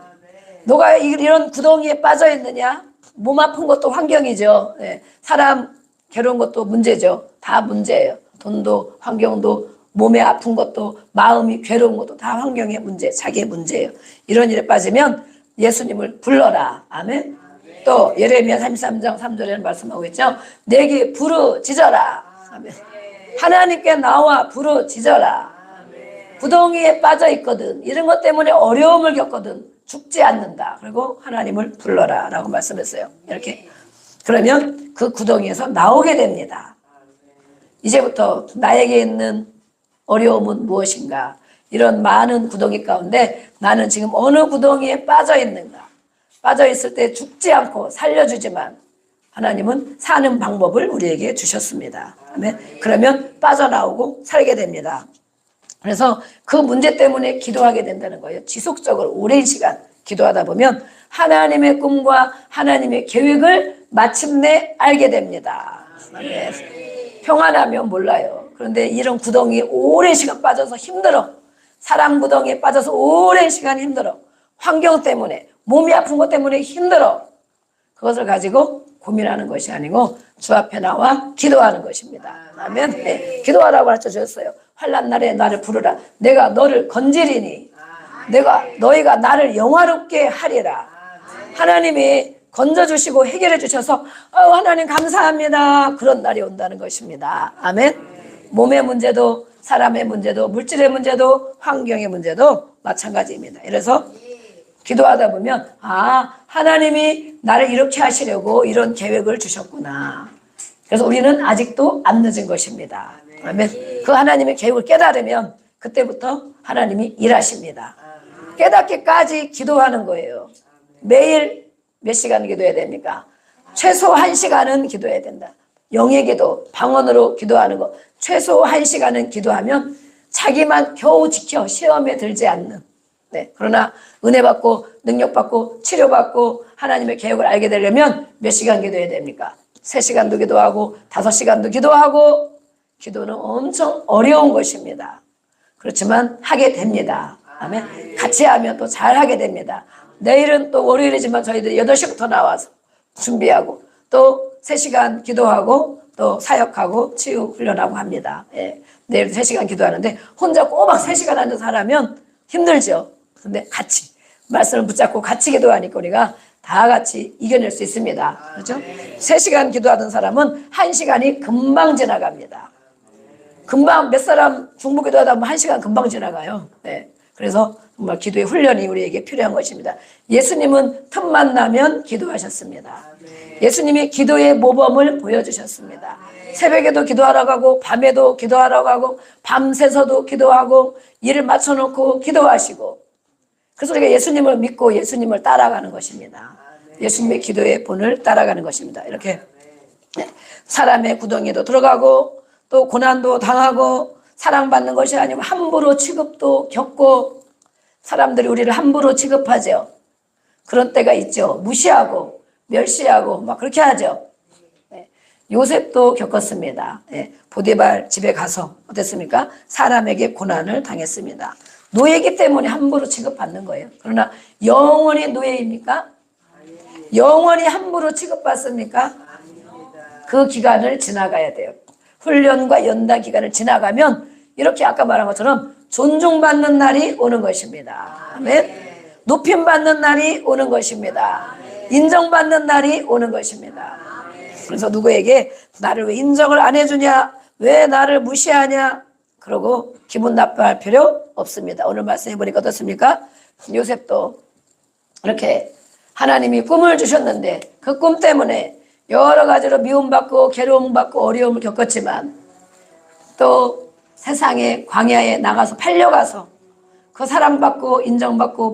너가 이런 구덩이에 빠져있느냐? 몸 아픈 것도 환경이죠. 네. 사람 괴로운 것도 문제죠. 다 문제예요. 돈도 환경도 몸에 아픈 것도 마음이 괴로운 것도 다 환경의 문제, 자기의 문제예요. 이런 일에 빠지면 예수님을 불러라. 아멘. 또 예레미야 33장 3절에는 말씀하고 있죠. 내게 부르짖어라. 아멘. 하나님께 나와 부르짖어라. 구덩이에 빠져 있거든. 이런 것 때문에 어려움을 겪거든. 죽지 않는다. 그리고 하나님을 불러라 라고 말씀했어요. 이렇게. 그러면 그 구덩이에서 나오게 됩니다. 이제부터 나에게 있는 어려움은 무엇인가? 이런 많은 구덩이 가운데 나는 지금 어느 구덩이에 빠져 있는가? 빠져 있을 때 죽지 않고 살려주지만 하나님은 사는 방법을 우리에게 주셨습니다. 아멘. 그러면 빠져나오고 살게 됩니다. 그래서 그 문제 때문에 기도하게 된다는 거예요. 지속적으로 오랜 시간 기도하다 보면 하나님의 꿈과 하나님의 계획을 마침내 알게 됩니다. 아멘. 평안하면 몰라요. 그런데 이런 구덩이에 오랜 시간 빠져서 힘들어. 사람 구덩이에 빠져서 오랜 시간 힘들어. 환경 때문에, 몸이 아픈 것 때문에 힘들어. 그것을 가지고 고민하는 것이 아니고 주 앞에 나와 기도하는 것입니다. 아멘. 네, 기도하라고 가르쳐 주셨어요. 환난 날에 나를 부르라. 내가 너를 건지리니 너희가 나를 영화롭게 하리라. 하나님이 건져주시고 해결해 주셔서 하나님 감사합니다. 그런 날이 온다는 것입니다. 아멘. 몸의 문제도 사람의 문제도 물질의 문제도 환경의 문제도 마찬가지입니다. 그래서 기도하다 보면 하나님이 나를 이렇게 하시려고 이런 계획을 주셨구나. 그래서 우리는 아직도 안 늦은 것입니다. 아멘. 그 하나님의 계획을 깨달으면 그때부터 하나님이 일하십니다. 깨닫기까지 기도하는 거예요. 매일 몇 시간 기도해야 됩니까? 최소 1시간은 기도해야 된다. 영의 기도, 방언으로 기도하는 거 최소 1시간은 기도하면 자기만 겨우 지켜 시험에 들지 않는. 네. 그러나 은혜 받고 능력 받고 치료 받고 하나님의 계획을 알게 되려면 몇 시간 기도해야 됩니까? 3시간도 기도하고 5시간도 기도하고. 기도는 엄청 어려운 것입니다. 그렇지만 하게 됩니다. 아멘. 같이 하면 또 잘 하게 됩니다. 내일은 또 월요일이지만 저희들 8시부터 나와서 준비하고 또 3시간 기도하고 또 사역하고 치유 훈련하고 합니다. 예. 내일 3시간 기도하는데 혼자 꼬박 3시간 앉아서 하라면 힘들죠. 근데 같이 말씀을 붙잡고 같이 기도하니까 우리가 다 같이 이겨낼 수 있습니다. 그렇죠? 3시간 기도하던 사람은 1시간이 금방 지나갑니다. 금방 몇 사람 중보 기도하다 보면 1시간 금방 지나가요. 네. 그래서 정말 기도의 훈련이 우리에게 필요한 것입니다. 예수님은 틈만 나면 기도하셨습니다. 예수님이 기도의 모범을 보여주셨습니다. 새벽에도 기도하러 가고 밤에도 기도하러 가고 밤새서도 기도하고 일을 맞춰놓고 기도하시고. 그래서 우리가 예수님을 믿고 예수님을 따라가는 것입니다. 예수님의 기도의 본을 따라가는 것입니다. 이렇게 사람의 구덩이도 들어가고 또 고난도 당하고 사랑받는 것이 아니고 함부로 취급도 겪고 사람들이 우리를 함부로 취급하죠. 그런 때가 있죠. 무시하고 멸시하고 막 그렇게 하죠. 요셉도 겪었습니다. 보디발 집에 가서 어땠습니까? 사람에게 고난을 당했습니다. 노예이기 때문에 함부로 취급받는 거예요. 그러나 영원히 노예입니까? 영원히 함부로 취급받습니까? 그 기간을 지나가야 돼요. 훈련과 연단 기간을 지나가면 이렇게 아까 말한 것처럼 존중받는 날이 오는 것입니다. 아멘. 높임받는 날이 오는 것입니다. 인정받는 날이 오는 것입니다. 그래서 누구에게 나를 왜 인정을 안 해주냐, 왜 나를 무시하냐, 그러고 기분 나빠할 필요 없습니다. 오늘 말씀해 보니까 어떻습니까? 요셉도 이렇게 하나님이 꿈을 주셨는데 그 꿈 때문에 여러 가지로 미움받고 괴로움받고 어려움을 겪었지만 또 세상에 광야에 나가서 팔려가서 그 사랑받고 인정받고